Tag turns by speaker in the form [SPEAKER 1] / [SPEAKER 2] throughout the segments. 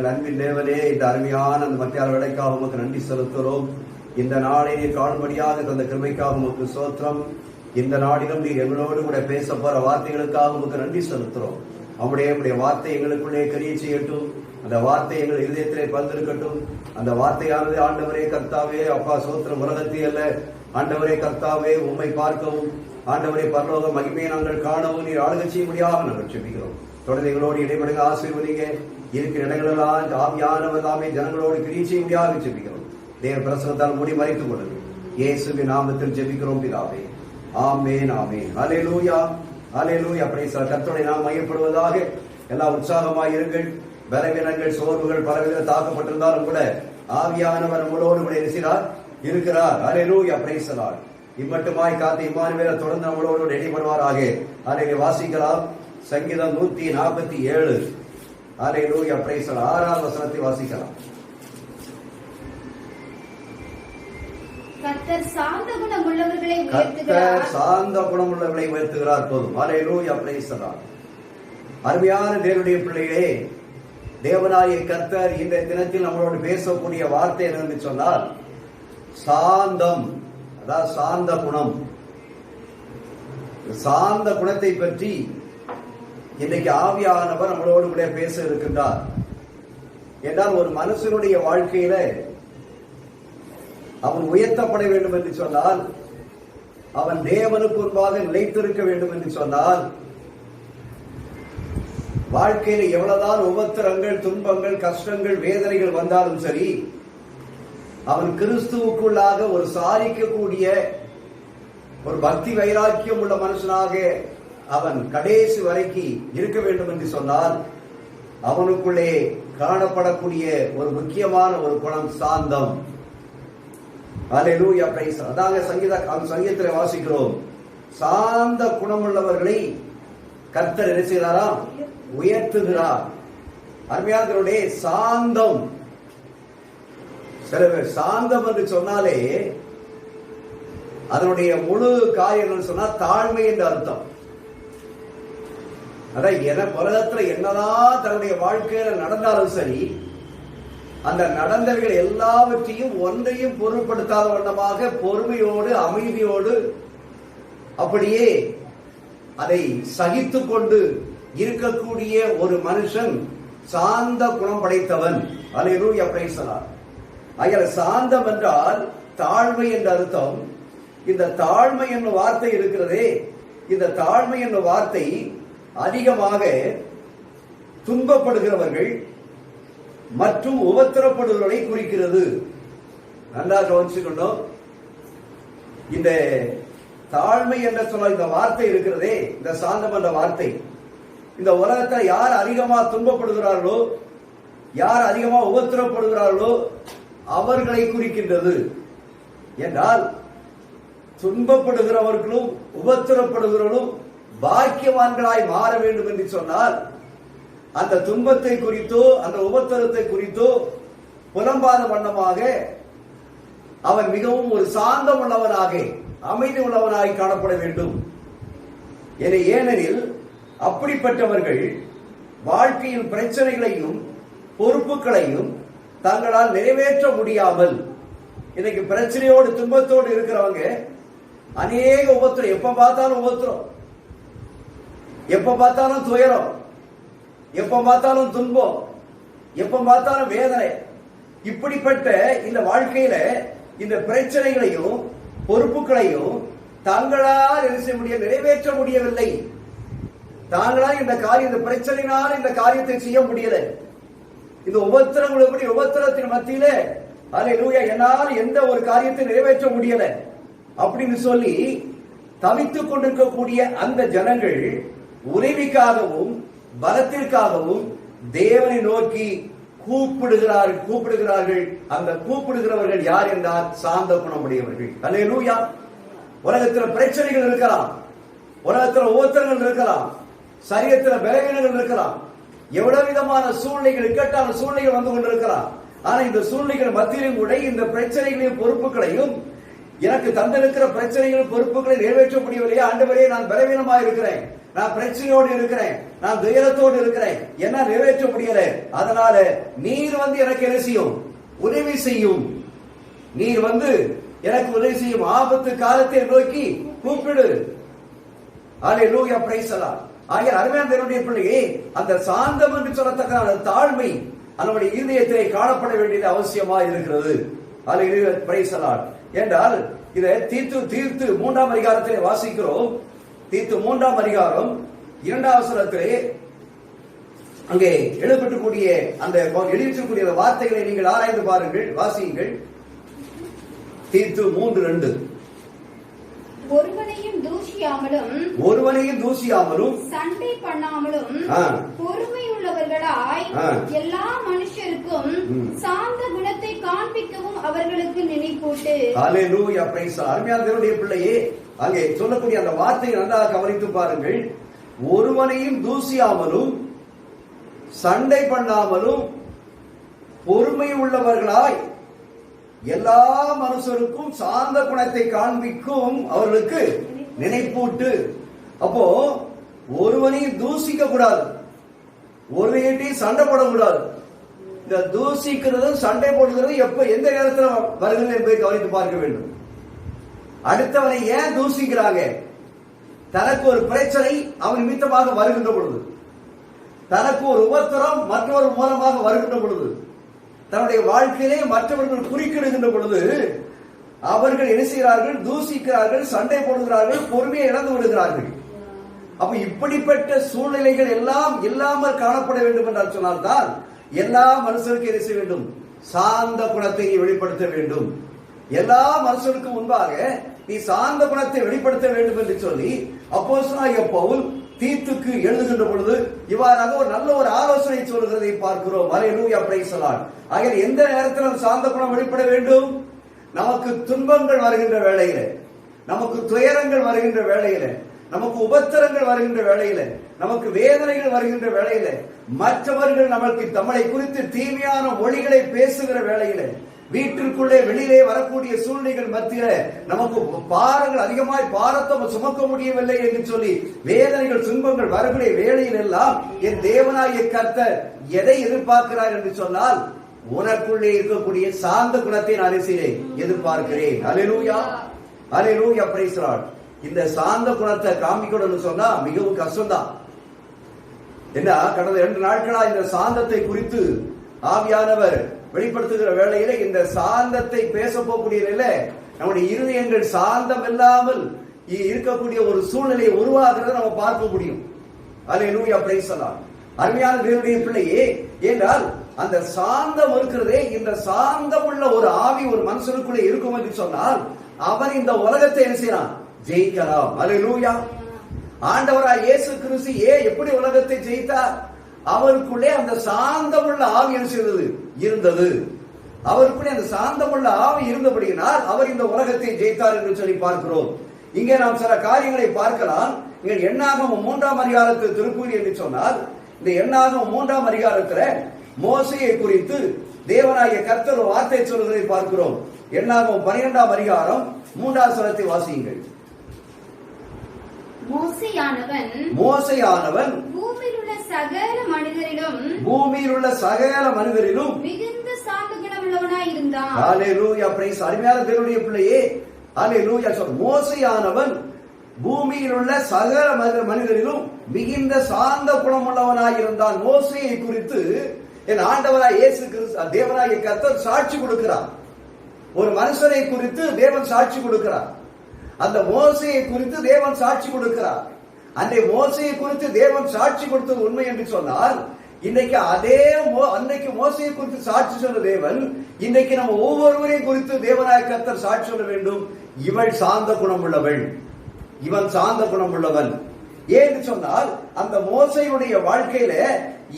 [SPEAKER 1] எங்கள் அன்பின் தேவனே, இந்த அருமையான அந்த மத்தியால வேலைக்காக உமக்கு நன்றி செலுத்துகிறோம். இந்த நாளை காணும்படியாக தந்த கிருபைக்காக உமக்கு ஸ்தோத்திரம். இந்த நாளிலும் நீர் எங்களோடு கூட பேச போற வார்த்தைகளுக்காக உமக்கு நன்றி செலுத்துகிறோம். நம்முடைய வார்த்தை எங்களுக்குள்ளே கிரியை செய்யட்டும். அந்த வார்த்தை எங்கள் இதயத்திலே பந்திருக்கட்டும். அந்த வார்த்தையானது ஆண்டவரே கர்த்தாவே, அப்பா சோத்திரம், உலகத்தை அல்ல ஆண்டவரே கர்த்தாவே, உம்மை பார்க்கவும் ஆண்டவரே பரலோக மகிமையை நாங்கள் காணவும் நீர் ஆளுகை செய்ய முடியாத நாங்கள் செபிக்கிறோம். தொடர்ந்து எங்களோடு இடைபெடுங்க, ஆசீர்வதிங்க. இருக்கிற இடங்களெல்லாம் ஆவியானவர் தாமே ஜனங்களோடு கிரியை செய்ய முடியாது செபிக்கிறோம். தேவ பிரசனத்தால் மூடி மறைத்துக் கொள்ளுங்கள். இயேசுவின் நாமத்தில் ஜெபிக்கிறோம் பிதாவே, ஆமென் ஆமென். ஹல்லேலூயா ஹல்லேலூயா. பிரைஸ் தி கர்த்தருடைய நாமம் மையப்படுவதாக. எல்லாம் உற்சாகமாய் இருங்கள். பலவீனங்கள் சோர்வுகள் பலவித தாக்கப்பட்டிருந்தாலும் கூட ஆவியானவர் நம்மளோடு கூட இருக்கிறார். ஹல்லேலூயா. Praise the Lord. இம்மட்டுமாய் காத்து இம்மானுவேலை தொடர்ந்து நம்மளோடு இடைப்படுவாராக. அதை வாசிக்கலாம். சங்கீதம் 147. ஹல்லேலூயா. Praise the Lord. 6ஆம் வசனத்தை வாசிக்கலாம்.
[SPEAKER 2] கர்த்தர் சாந்த குணமுள்ளவர்களை
[SPEAKER 1] உயர்த்துகிறார். போதும். ஹல்லேலூயா. Praise the Lord. அருமையான தேவனுடைய பிள்ளைகளே, தேவனாகிய கர்த்தர் இந்த தினத்தில் நம்மளோடு பேசக்கூடிய வார்த்தை என்னன்னு சொன்னால் சாந்தம். அதாவது சாந்த குணம். சாந்த குணத்தை பற்றி இன்னைக்கு ஆவியானவர் நம்மளோடு கூட பேச இருக்கின்றார். என்றால் ஒரு மனுஷனுடைய வாழ்க்கையில அவன் உயர்த்தப்பட வேண்டும் என்று சொன்னால், அவன் தேவனுக்கு முன்பாக நிலைத்திருக்க வேண்டும் என்று சொன்னால், வாழ்க்கையில எவ்வளவுதான் உபத்திரங்கள், துன்பங்கள், கஷ்டங்கள், வேதனைகள் வந்தாலும் சரி, அவன் கிறிஸ்துவுக்குள்ளாக ஒரு சாதிக்கக்கூடிய ஒரு பக்தி வைராக்கியம் உள்ள மனுஷனாக அவன் கடைசி வரைக்கும் இருக்க வேண்டும் என்று சொன்னால், அவனுக்குள்ளே காணப்படக்கூடிய ஒரு முக்கியமான ஒரு குணம் சாந்தம். ஹல்லேலூயா. பிரைஸ். அதாக சங்கீதத்தில் வாசிக்கிறோம், சாந்த குணமுள்ளவர்களை கர்த்தர் என்ன செய்கிறாராம்? உயர்த்துகிறார். அருமையானவர்களே, சாந்தம். சில பேர் சாந்தம் என்று சொன்னாலே அதனுடைய முழு காரியம் சொன்னா தாழ்மை என்று அர்த்தம். அதான் உலகத்துல என்னதான் தன்னுடைய வாழ்க்கையில நடந்தாலும் சரி, அந்த நடந்தவர்கள் எல்லாவற்றையும் ஒன்றையும் பொருட்படுத்தாத வண்ணமாக பொறுமையோடு அமைதியோடு அப்படியே அதை சகித்து கொண்டு இருக்கக்கூடிய ஒரு மனுஷன் சாந்த குணம் படைத்தவன். ஹல்லேலூயா. Praise the Lord. ஆகையால சாந்தம் என்றால் தாழ்மை என்ற அர்த்தம். இந்த தாழ்மை என்னும் வார்த்தை இருக்கிறதே, இந்த தாழ்மை என்னும் வார்த்தை அதிகமாக துன்பப்படுகிறவர்கள் மற்றும் உபத்திரப்படுவர்களை குறிக்கிறது. நல்லா கவனிச்சுக்கணும். இந்த தாழ்மை என்ற சொல்ல இந்த வார்த்தை இருக்கிறதே, இந்த சாந்தம் என்ற வார்த்தை, இந்த உலகத்தில் யார் அதிகமா துன்பப்படுகிறார்களோ, யார் அதிகமா உபத்திரப்படுகிறார்களோ அவர்களை குறிக்கின்றது. என்றால் துன்பப்படுகிறவர்களும் உபத்திரப்படுகிறவர்களும் பாக்கியவான்களாய் மாற வேண்டும் என்று சொன்னால், அந்த துன்பத்தை குறித்தோ அந்த உபத்திரத்தை குறித்தோ புலம்பாத வண்ணமாக அவன் மிகவும் ஒரு சாந்தம் உள்ளவனாக, அமைதி உள்ளவனாய் காணப்பட வேண்டும். ஏனெனில் அப்படிப்பட்டவர்கள் வாழ்க்கையின் பிரச்சனைகளையும் பொறுப்புகளையும் தங்களால் நிறைவேற்ற முடியாமல், இன்னைக்கு பிரச்சனையோடு துன்பத்தோடு இருக்கிறவங்க அநேக உபத்திரம், எப்ப பார்த்தாலும் உபத்திரம், எப்ப பார்த்தாலும் துயரம், எப்ப பார்த்தாலும் துன்பம், எப்ப பார்த்தாலும் வேதனை. இப்படிப்பட்ட இந்த வாழ்க்கையில இந்த பிரச்சனைகளையும் பொறுப்புகளையும் தங்களால் என்ன செய்ய முடிய நிறைவேற்ற முடியவில்லை. தாங்களால் இந்த பிரச்சனையினால் இந்த காரியத்தை செய்ய முடியல. இந்த உபத்திரங்கள் எப்படி, உபத்திரத்தின் மத்தியில ஹல்லேலூயா என்னால் எந்த ஒரு காரியத்தை நிறைவேற்ற முடியல அப்படின்னு சொல்லி தவித்துக் கொண்டிருக்கக்கூடிய அந்த ஜனங்கள் உதவிக்காகவும் பலத்திற்காகவும் தேவனை நோக்கி கூப்பிடுகிறார்கள். அந்த கூப்பிடுகிறவர்கள் யார் என்றால் சாந்த குணமுடையவர்கள். ஹல்லேலூயா. உலகத்தில் பிரச்சனைகள் இருக்கலாம், உலகத்தில் உபத்திரங்கள் இருக்கலாம், சரீரத்தில் பலவீனங்கள் இருக்கலாம், எவ்வளவு விதமான சூழ்நிலைகள், இக்கட்டான சூழ்நிலைகள் வந்து கொண்டிருக்கலாம். ஆனா இந்த சூழ்நிலைகள் மத்தியிலும் கூட இந்த பிரச்சனைகளையும் பொறுப்புகளையும், எனக்கு தந்திருக்கிற பிரச்சனைகளும் பொறுப்புகளை நிறைவேற்ற முடியவில்லையே ஆண்டவரே, நான் பலவீனமாக இருக்கிறேன், நான் பிரச்சனையோடு இருக்கிறேன், நான் துயரத்தோடு இருக்கிறேன், என்ன நிறைவேற்ற முடியல, அதனால நீர் வந்து எனக்கு என்ன செய்யும், உதவி செய்யும், நீர் வந்து எனக்கு உதவி செய்யும், ஆபத்து காலத்தை நோக்கி கூப்பிடு. அல்லேலூயா, பிரைஸ் தி லார்ட். ஆகிய அருமையான தேவனுடைய பிள்ளையே, அந்த சாந்தம் என்று சொல்லத்தக்க தாழ்மை நம்முடைய இதயத்திலே காணப்பட வேண்டியது அவசியமா இருக்கிறது. அல்லேலூயா, பிரைஸ் தி லார்ட். என்றால் இதை தீத்து 3ஆம் அதிகாரத்திலே வாசிக்கிறோம். தீத்து 3ஆம் அதிகாரம் 2ஆம் வசனத்திலே அங்கே எழுதப்பட்டக்கூடிய அந்த எழுதியிருக்கக்கூடிய வார்த்தைகளை நீங்கள் ஆராய்ந்து பாருங்கள், வாசியுங்கள். தீத்து 3:2.
[SPEAKER 2] ஒருவனையும் தூஷியாமலும்
[SPEAKER 1] சண்டை பண்ணாமலும்
[SPEAKER 2] பொறுமை உள்ளவர்களாய் எல்லா மனுஷருக்கும் சாந்த குணத்தை காண்பிக்கவும் அவர்களுக்கு நினைப்பூட்டு.
[SPEAKER 1] அல்லேலூயா, பிரைஸ் தி லார்ட். அருமையான தேவனுடைய பிள்ளையே, அங்கே சொல்லக்கூடிய அந்த வார்த்தையை நன்றாக கவனித்து பாருங்கள். ஒருவனையும் தூஷியாமலும் சண்டை பண்ணாமலும் பொறுமை உள்ளவர்களாய் எல்லா மனுஷருக்கும் சாந்த குணத்தை காண்பிக்கும் அவர்களுக்கு நினைப்பூட்டு. அப்போ ஒருவனையும் தூசிக்க கூடாது, ஒருவனையும் சண்டை போடக்கூடாது. இந்த தூசிக்கிறது சண்டை போடுகிறது எப்ப எந்த நேரத்தில் வருகிறது என்பதை கவனித்து பார்க்க வேண்டும். அடுத்தவனை ஏன் தூசிக்கிறாங்க? தனக்கு ஒரு பிரச்சனை அவன் நிமித்தமாக வருகின்ற பொழுது, தனக்கு ஒரு உபத்திரம் மற்றொரு மூலமாக வருகின்ற பொழுது, தன்னுடைய வாழ்க்கையிலே மற்றவர்கள் குறுக்கிடுகின்ற பொழுது அவர்கள் என்ன செய்கிறார்கள்? தூசிக்கிறார்கள், சண்டை போடுகிறார்கள், பொறுமையை இழந்து விடுகிறார்கள். அப்ப இப்படிப்பட்ட சூழ்நிலைகள் எல்லாம் இல்லாமல் காணப்பட வேண்டும் என்றால் சொன்னால்தான் எல்லா மனுஷருக்கும் என்ன செய்ய வேண்டும்? சாந்த குணத்தை வெளிப்படுத்த வேண்டும். எல்லா மனுஷருக்கும் முன்பாக நீ சாந்த குணத்தை வெளிப்படுத்த வேண்டும் என்று சொல்லி அப்போஸ்தலனாகிய பவுல் தீத்துக்கு எழுதுகின்ற பொழுது இவ்வாறாக ஒரு நல்ல ஒரு ஆலோசனை சொல்கிறதை பார்க்கிறோம். அல்லேலூயா, பிரைஸ் தி லார்ட். ஆக எந்த நேரத்தில் சாந்த குணம் வெளிப்பட வேண்டும்? நமக்கு துன்பங்கள் வருகின்ற வேளையில, நமக்கு துயரங்கள் வருகின்ற வேளையில, நமக்கு உபத்திரங்கள் வருகின்ற வேளையில, நமக்கு வேதனைகள் வருகின்ற வேளையில, மற்றவர்கள் நமக்கு தம்மை குறித்து தீமையான மொழிகளை பேசுகிற வேளையில, வீட்டிற்குள்ளே வெளியிலே வரக்கூடிய சூழ்நிலைகள் மத்தியில நமக்கு பாரங்கள் அதிகமாய் பாரத்தை சுமக்க முடியவில்லை என்று சொல்லி வேதனைகள் துன்பங்கள் வரக்கூடிய வேளையில் எல்லாம் என் தேவனாகிய கர்த்தர் எதை எதிர்பார்க்கிறார் என்று சொன்னால், உனக்குள்ளே இருக்கக்கூடிய சாந்த குணத்தை நான் எதிர்பார்க்கிறேன். அல்லேலூயா, அல்லேலூயா, பிரைஸ் தி லார்ட். இந்த சாந்த குணத்தை காமிக்கணும்னு சொன்னா மிகவும் கஷ்டம்தான். என்ன, கடந்த 2 நாட்களா இந்த சாந்தத்தை குறித்து ஆவியானவர் வெளிப்படுத்துகிற வேளையில இந்த சாந்தத்தை பேச போகக்கூடிய நம்முடைய இருதயங்கள் சாந்தம் இல்லாமல் இருக்கக்கூடிய ஒரு சூழ்நிலையை உருவாகிறத நம்ம பார்க்க முடியும். அல்லேலூயா, பிரைஸ் தி லார்ட். அருமையான தேவனுடைய பிள்ளையே, என்றால் அந்த சாந்தம் இருக்கிறதே, இந்த சாந்தம் உள்ள ஒரு ஆவி ஒரு மனுஷனுக்குள்ளே இருக்கும் என்று சொன்னால் அவன் இந்த உலகத்தை என்ன செய்யலாம்? ஜெயிக்கலாம். அல்லேலூயா. ஆண்டவராய் இயேசு கிறிஸ்து எப்படி உலகத்தை ஜெயித்தார்? அவருக்குள்ளே அந்த சாந்தமுள்ள ஆவி என்ன செய்தது? இருந்தது. அவருக்குள்ளே அந்த சாந்தமுள்ள ஆவி இருந்தபடியினால் அவர் இந்த உலகத்தை ஜெயித்தார் என்று சொல்லி பார்க்கிறோம். இங்கே நாம் சில காரியங்களை பார்க்கலாம். இங்கே எண்ணாகமம் 3ஆம் அதிகாரத்தில் திருப்புகிறீர்கள் என்று சொன்னால், இந்த எண்ணாகமம் 3ஆம் அதிகாரத்தில் மோசேயை குறித்து தேவனாகிய கர்த்தர் ஒரு வார்த்தை சொல்வதை பார்க்கிறோம். எண்ணாகமம் 12ஆம் அதிகாரம் 3ஆம் வசனத்தை வாசியுங்கள். மோசேயானவன் பூமியில் உள்ள சகல மனிதரிலும்
[SPEAKER 2] மிகுந்த சாந்த குணமுள்ளவனாய் இருந்தான்.
[SPEAKER 1] அல்லேலூயா, பிரைஸ். அருமையான தேவனுடைய பிள்ளையே, அல்லேலூயா. மோசேயானவன் பூமியில் உள்ள சகல மனிதரிலும் மிகுந்த சாந்த குணமுள்ளவனாய் இருந்தான். மோசேயை குறித்து என் ஆண்டவராய் இயேசு கிறிஸ்து தேவனாகிய கர்த்தர் சாட்சி கொடுக்கிறார். ஒரு மனுஷனை குறித்து தேவன் சாட்சி கொடுக்கிறார். அந்த மோசேயை குறித்து தேவன் சாட்சி கொடுக்கிறார். அந்த மோசேயை குறித்து தேவன் சாட்சி கொடுத்தது உண்மை என்று சொன்னால், இன்னைக்கு அன்னைக்கு மோசேயை குறித்து சாட்சி சொன்ன தேவன் இன்னைக்கு நம்ம ஒவ்வொருவரையும் குறித்து தேவனாகிய கர்த்தர் சாட்சி சொல்ல வேண்டும். இவள் சாந்த குணம் உள்ளவள், இவன் சாந்த குணம் உள்ளவன். ஏன்னு சொன்னால், அந்த மோசேயுடைய வாழ்க்கையில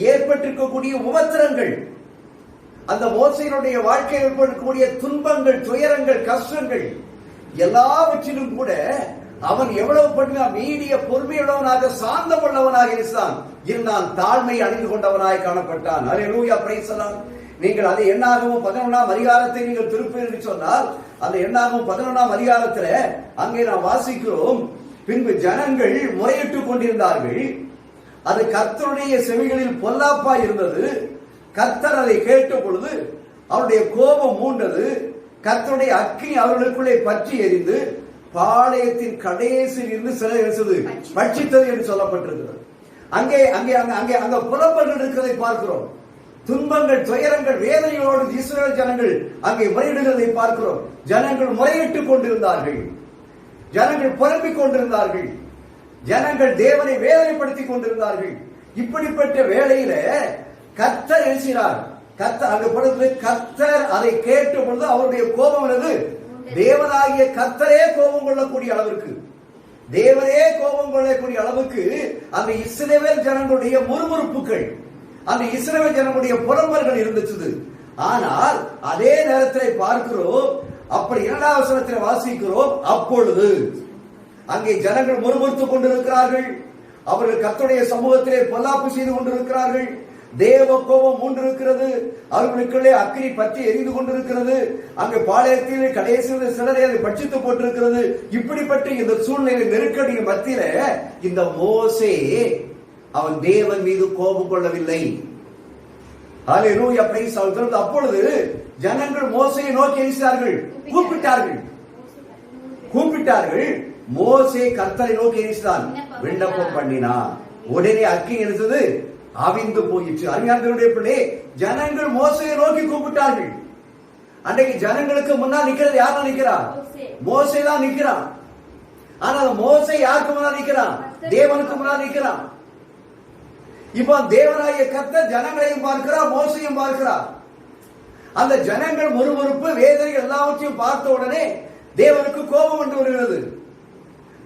[SPEAKER 1] ஏற்பட்டிருக்கக்கூடிய உபத்திரங்கள், அந்த மோசேயுடைய வாழ்க்கையில் ஏற்படக்கூடிய துன்பங்கள், துயரங்கள், கஷ்டங்கள் எல்லாவற்றிலும் கூட அவன் எவ்வளவு பண்ணினா நீடிய பொறுமையுள்ளவனாக சாந்தம் உள்ளவனாக இருந்தான். தாழ்மை அணிந்து கொண்டவனாய் காணப்பட்டான். அல்லேலூயா, பிரைஸ் தி லார்ட். நீங்கள் அதை எண்ணாகமம் 11ஆம் அதிகாரத்தை நீங்கள் திருப்பி சொன்னால், அந்த எண்ணாகமம் 11ஆம் அதிகாரத்தில் அங்கே நாம் வாசிக்கிறோம். பின்பு ஜனங்கள் முறையிட்டுக் கொண்டிருந்தார்கள். அது கர்த்தருடைய செவிகளில் பொல்லாப்பா இருந்தது. கர்த்தர் அதை கேட்ட பொழுது அவருடைய கோபம் மூண்டது. கர்த்தருடைய அக்கினி அவர்களுக்குள்ளே பற்றி எரிந்து பாளையத்தின் கடைசியில் இருந்து சில பட்சித்தது என்று சொல்லப்பட்டிருக்கிறது. அங்கே அங்கே அங்கே அங்க புலம்பல்கள் இருக்கிறதை பார்க்கிறோம். துன்பங்கள், துயரங்கள், வேதனைகளோடு இஸ்ரவேல் ஜனங்கள் அங்கே முறையிடுகிறதை பார்க்கிறோம். ஜனங்கள் முறையிட்டுக் கொண்டிருந்தார்கள். ஜனங்கள் புலம்பிக் கொண்டிருந்தார்கள். ஜனங்கள் தேவனை வேதனைப்படுத்திக் கொண்டிருந்தார்கள். இப்படிப்பட்ட வேளையில கர்த்தர் எழுச்சினார். கர்த்தர் அங்கு பொழுது கர்த்தர் அதை கேட்ட பொழுது அவருடைய கோபம் என்னது? தேவனாகிய கர்த்தரே கோபம் கொள்ளக்கூடிய அளவிற்கு, தேவனே கோபம் கொள்ளக்கூடிய அளவுக்கு அந்த இஸ்ரவேல் ஜனங்களுடைய முறுமுறுப்புகள், அந்த இஸ்ரவேல் ஜனங்களுடைய புலம்பல்கள் இருந்துச்சு. ஆனால் அதே நேரத்தில் பார்க்கிறோம், அப்படி 2வது வசனத்தில் வாசிக்கிறோம், அப்பொழுது அங்கே ஜனங்கள் முறுமுறுத்துக் கொண்டிருக்கிறார்கள். அவர்கள் கர்த்தருடைய சமூகத்திலே பொல்லாப்பு செய்து கொண்டிருக்கிறார்கள். தேவ கோபம் மூண்டிருக்கிறது. அவர்களுக்குள்ளே அக்கினி பற்றி எரிந்து கொண்டிருக்கிறது. அங்கு பாளையத்தில் கடைசியில் சிலரை அதை பட்சித்து போட்டிருக்கிறது. இப்படிப்பட்ட இந்த சூழ்நிலை நெருக்கடியின் மத்தியில இந்த மோசே அவன் தேவன் மீது கோபம் கொள்ளவில்லை. ஹல்லேலூயா, பிரைஸ் தி. அப்பொழுது ஜனங்கள் மோசேயை நோக்கி எரிந்தார்கள், கூப்பிட்டார்கள். மோசே கர்த்தரை நோக்கி எரிந்தான், விண்ணப்பம் பண்ணினான். உடனே அக்கினி இருந்தது, அவிந்து போயிற்று. அருமையானவருடைய பிள்ளை, ஜனங்கள் மோசையை நோக்கி கூப்பிட்டார்கள். அன்றைக்கு ஜனங்களுக்கு முன்னால் நிக்கிறது யார் நிக்கிறான்? மோசே தான் நிக்கிறான். ஆனால் மோசே யாருக்கு முன்னால் நிக்கிறான்? தேவனுக்கு முன்னால் நிக்கிறான். இப்ப தேவனாகிய கர்த்தர் ஜனங்களையும் பார்க்கிறார், மோசையும் பார்க்கிறார். அந்த ஜனங்கள் முறுமுறுப்பு, வேதனை எல்லாவற்றையும் பார்த்த உடனே தேவனுக்கு கோபம் வந்து வருகிறது.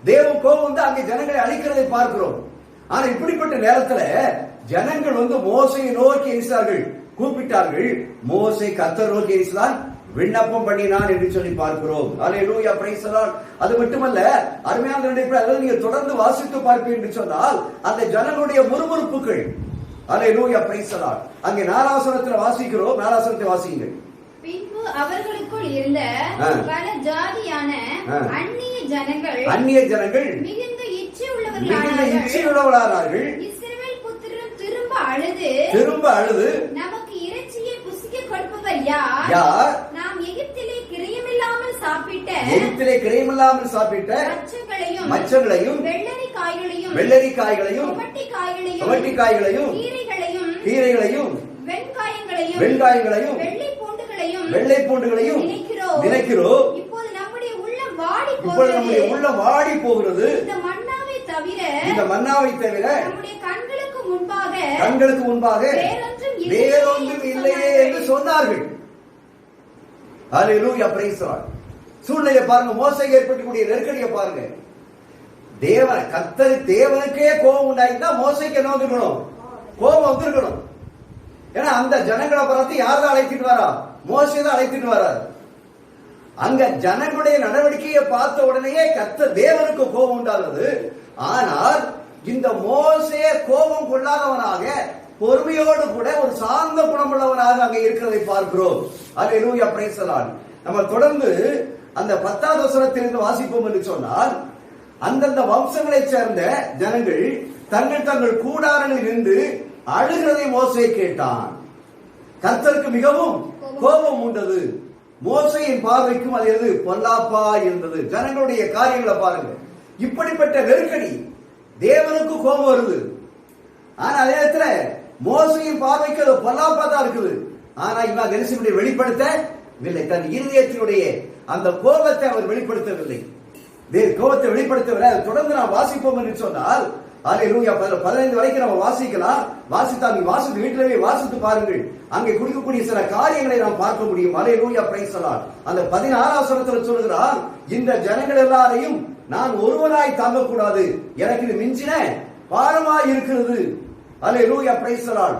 [SPEAKER 1] தேவன் கோபம் வந்து அங்கே ஜனங்களை அழிக்கிறதை பார்க்கிறோம். ஆனா இப்படிப்பட்ட நேரத்தில் ஜனங்கள் வந்து மோசையை நோக்கி எரிந்தார்கள், கூப்பிட்டார்கள். மோசே கர்த்தர் நோக்கி எரிந்தான், விண்ணப்பம் பண்ணினான் என்று சொல்லி பார்க்கிறோம். ஹல்லேலூயா, பிரைஸ் தி லார்ட். அது மட்டுமல்ல, அருமையான அதாவது நீங்க தொடர்ந்து வாசித்து பார்ப்பீர்கள் என்று சொன்னால் அந்த ஜனங்களுடைய முறுமுறுப்புகள். ஹல்லேலூயா, பிரைஸ் தி லார்ட். அங்கே 4வது வசனத்தில் வாசிக்கிறோம். 4வது வசனத்தை வாசியுங்கள்.
[SPEAKER 2] பின்பு அவர்களுக்குள் இருந்த பல ஜாதியான அந்நிய ஜனங்கள் மிகுந்த இச்சை உள்ளவர்களானார்கள். இஸ்ரவேல் புத்திரர் திரும்ப அழுது நமக்கு இறைச்சியை புசிக்க கொடுப்பவர் யார்? நாம் எகிப்திலே கிரயமில்லாமல் சாப்பிட்ட மச்சங்களையும் வெள்ளரிக்காய்களையும் கீரைகளையும் வெண்காயங்களையும் வெள்ளை பூண்டுகளையும் நினைக்கிறோம். இப்போது நம்முடைய உள்ளம் வாடி போகிறது. இந்த மன்னாவை தவிர நம்முடைய கண்களுக்கு முன்பாக வேறொன்றும் இல்லையே என்று சொன்னார்கள். ஹல்லேலூயா, பிரைஸ் தி லார்ட். சூழ்நிலையை பாருங்க, மோசேக்கு ஏற்படக்கூடிய நெருக்கடியை பாருங்க. தேவனுக்கே கோபம் உண்டாயிருந்தா மோசேக்கு என்ன வந்திருக்கணும்? கோபம் வந்திருக்கணும். ஏன்னா அந்த ஜனங்களை பார்த்து யார் தான் அழைத்துட்டு வரா? மோசே தான் அழைத்துட்டு வரார். அங்க ஜனங்களுடைய நடவடிக்கையை பார்த்த உடனேயே கர்த்தர் தேவனுக்கு கோபம் உண்டாகிறது. ஆனால் இந்த மோசே கோபம் கொள்ளாதவனாக, பொறுமையோடு கூட ஒரு சார்ந்த குணமுள்ளவனாக அங்கே இருக்கிறதை பார்க்கிறோம். ஹல்லேலூயா, பிரைஸ் தி லார்ட். நம்ம தொடர்ந்து அந்த 10வது வசனத்திலிருந்து வாசிப்போம் என்று சொன்னால், அந்தந்த வம்சங்களைச் சேர்ந்த ஜனங்கள் தங்கள் கூடாரங்களில் நின்று அழுகிறதை மோசே கேட்டான். கர்த்தருக்கு மிகவும் கோபம் உண்டது. மோசையின் பார்வைக்கும் அது பொல்லாப்பா இருந்தது. ஜனங்களுடைய காரியங்களை பாருங்க. இப்படிப்பட்ட நெருக்கடி, தேவனுக்கு கோபம் வருது. ஆனா அதே நேரத்துல மோசையின் பார்வைக்கு அது பொல்லாப்பா தான் இருக்குது. ஆனா இவன் கரிசனுடைய வெளிப்படுத்தவில்லை. தன் இருதயத்தினுடைய அந்த கோபத்தை அவர் வெளிப்படுத்தவில்லை. கோபத்தை வெளிப்படுத்தவில்லை. தொடர்ந்து நாம் வாசிப்போம் என்று சொன்னால், ஹல்லேலூயா, 15 வரைக்கும் நம்ம வாசிக்கலாம். வாசித்து வீட்டிலே வாசித்து பாருங்கள். அங்கே கொடுக்கக்கூடிய சில காரியங்களை நாம் பார்க்க முடியும். ஹல்லேலூயா, பிரைஸ் தி லார்ட். அந்த 16வது வசனத்தில் சொல்கிறார், இந்த ஜனங்கள் எல்லாரையும் நான் ஒருவனாய் தாங்கக்கூடாது, எனக்கு இது மிஞ்சின பாரமாய் இருக்கிறது. ஹல்லேலூயா, பிரைஸ் தி லார்ட்.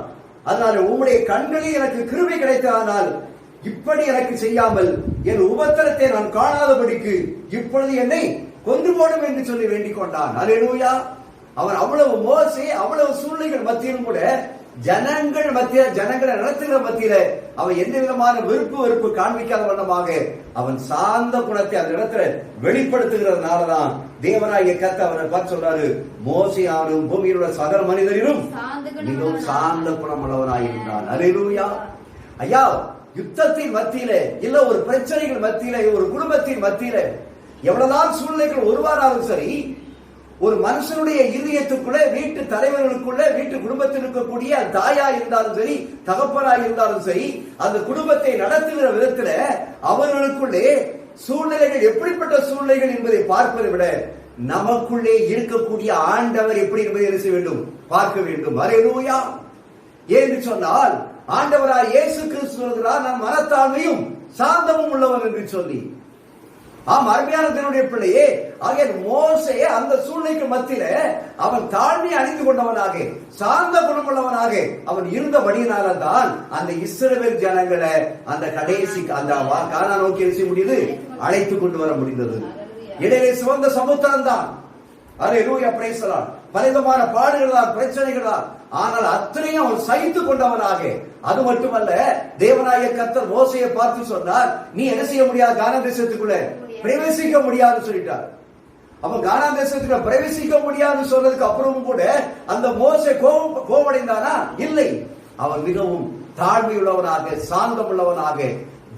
[SPEAKER 2] அதனால உம்முடைய கண்களில் எனக்கு கிருபை கிடைத்ததானால் இப்படி எனக்கு செய்யாமல் என் உபத்திரத்தை நான் காணாதபடிக்கு இப்பொழுது என்னை கொன்று போடும் என்று சொல்லி வேண்டிக் கொண்டான். ஹல்லேலூயா. அவன் அவ்வளவு மோசே, அவ்வளவு சூழ்நிலைகள் மத்தியிலும் கூட ஜனங்கள் மத்தியில, ஜனங்களை நடத்துகிற மத்தியில அவன் எந்த விதமான வெறுப்பு காண்பிக்காத வண்ணமாக அவன் சார்ந்த குணத்தை அந்த இடத்துல வெளிப்படுத்துகிறதுனாலதான் தேவனாகிய கர்த்தர் அவரை பார்த்து சொல்றாரு, மோசேயானும் பூமியில் உள்ள சகல மனிதரிலும் மிகவும் சார்ந்த குணமுள்ளவனாயிருந்தான். அல்லேலூயா. ஐயா, யுத்தத்தின் மத்தியில, இல்ல ஒரு பிரச்சனைகள் மத்தியில, ஒரு குடும்பத்தின் மத்தியில எவ்வளவுதான் சூழ்நிலைகள் உருவானாலும் சரி, ஒரு மனுஷனுடைய இதயத்துக்குள்ள, வீட்டு தலைவர்களுக்குள்ள, வீட்டு குடும்பத்தில் இருக்கக்கூடிய தாயா இருந்தாலும் சரி, தகப்பனா இருந்தாலும் சரி, அந்த குடும்பத்தை நடத்துகிற விதத்துல அவர்களுக்குள்ளே சூழ்நிலைகள் எப்படிப்பட்ட சூழ்நிலைகள் என்பதை பார்ப்பதை விட நமக்குள்ளே இருக்கக்கூடிய ஆண்டவர் எப்படி என்பதை என்ன செய்ய வேண்டும்? பார்க்க வேண்டும். அல்லேலூயா. ஏன்னு சொன்னால் ஆண்டவராய் இயேசு கிறிஸ்து சொல்கிறார், நான் மனத்தாழ்மையும் சாந்தமும் உள்ளவன் என்று சொல்லி. ஆம், அருமையான தேவனுடைய பிள்ளையே, ஆகிய மோசே அந்த சூழ்நிலைக்கு மத்தியில அவன் தாழ்மையை அணிந்து கொண்டவனாக, சார்ந்த குணமுள்ளவனாக அவன் இருந்தபடியினால்தான் அந்த இஸ்ரவேல் ஜனங்களை அந்த கடைசி அந்த கானான் நோக்கி என்ன செய்ய முடியுது? அழைத்து கொண்டு வர முடிந்தது. இடையிலே சிவந்த சமுத்திரம் தான். அல்லேலூயா, பிரைஸ் தி லார்ட். பலவிதமான பாடுகள் தான், பிரச்சனைகள் தான். ஆனால் அத்தனையும் அவன் சகித்துக் கொண்டவனாக. அது மட்டுமல்ல, தேவனாகிய கர்த்தர் மோசேயை பார்த்து சொன்னார், நீ என்ன செய்ய முடியாது? கானான் தேசத்துக்குள்ள பிரவேசிக்க முடியாதுன்னு சொல்லிட்டார். அப்ப கானான் தேசத்துக்குள்ள பிரவேசிக்க முடியாதுன்னு சொன்னதுக்கு அப்புறமும் கூட அந்த மோசே கோபமடைந்தானா? இல்லை. அவன் மிகவும் தாழ்மையுள்ளவனாக, சாந்தம் உள்ளவனாக,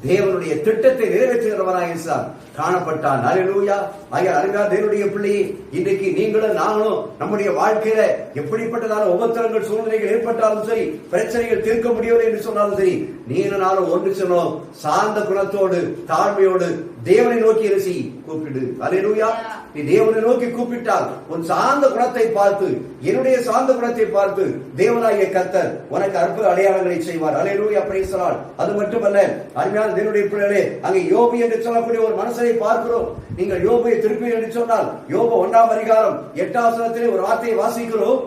[SPEAKER 2] தேவனுடைய திட்டத்தை நிறைவேற்றுகிறவனாக காணப்பட்டான். அல்லேலூயா. அருமையான தேவனுடைய பிள்ளையே, இன்றைக்கு நீங்களும் நாங்களும் நம்முடைய வாழ்க்கையில எப்படிப்பட்டதான உபத்திரங்கள் சூழ்நிலைகள் ஏற்பட்டாலும் சரி, பிரச்சனைகள் தீர்க்க முடியவில்லை என்று சொன்னாலும் சரி, நீங்களும் நானும் ஒன்று சொன்னோம், சார்ந்த குணத்தோடு தாழ்மையோடு தேவனை நோக்கி இறைச்சி கூப்பிடு. அல்லேலூயா. நீ தேவனை நோக்கி கூப்பிட்டால் உன் சார்ந்த குணத்தை பார்த்து, என்னுடைய சார்ந்த குணத்தை பார்த்து தேவனாகிய கர்த்தர் உனக்கு அற்புத அடையாளங்களை செய்வார். அல்லேலூயா, பிரைஸ் தி லார்ட். அது மட்டுமல்ல, அருமையான தேவனுடைய பிள்ளைகளே, அங்கே யோபு என்று சொல்லக்கூடிய ஒரு மனுஷனை பார்க்கிறோம். நீங்கள் யோபுவை திருப்பி என்று சொன்னால் யோபு 1ஆம் அதிகாரம் 8ஆம் வசனத்திலே ஒரு வார்த்தையை வாசிக்கிறோம்.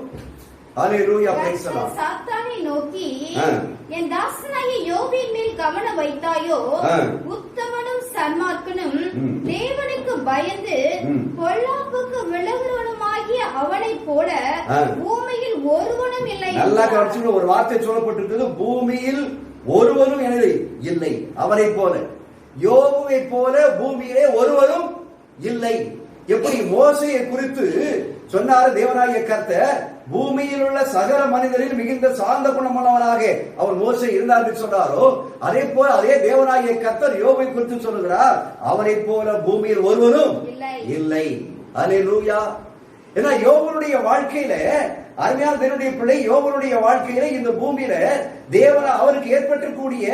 [SPEAKER 2] அல்லேலூயா, பிரைஸ் தி லார்ட்.
[SPEAKER 3] சாத்தானை நோக்கி, என் தாசனாகிய யோபின் மேல் கவனம் வைத்தாயோ? உத்தமனும் சன்மார்க்கனும் தேவனுக்கு பயந்து பொல்லாப்புக்கு விலகுவனுமாகிய அவனை போல பூமியில் ஒருவனும் இல்லை. நல்லா கவனிச்சு,
[SPEAKER 2] ஒரு வார்த்தை சொல்லப்பட்டிருக்கிறது, பூமியில் ஒருவனும் இல்லை அவனை போல, யோபுவை போல பூமியிலே ஒருவரும் இல்லை. எப்படி மோசேயை குறித்து சொன்னார் தேவனாகிய கர்த்தர், பூமியில் உள்ள சகல மனிதரில் மிகுந்த சார்ந்த குணமுள்ளவனாக அவர் மோசே இருந்தார் என்று சொன்னாரோ, அதே போல அதே தேவனாகிய கர்த்தர் யோபை குறித்து சொல்லுகிறார், அவரை போல பூமியில் ஒருவரும் இல்லை. அல்லேலூயா. ஏன்னா யோபனுடைய வாழ்க்கையில, அருமையான தேவனுடைய பிள்ளை, யோபனுடைய வாழ்க்கையில இந்த பூமியில தேவன் அவருக்கு ஏற்பட்டக்கூடிய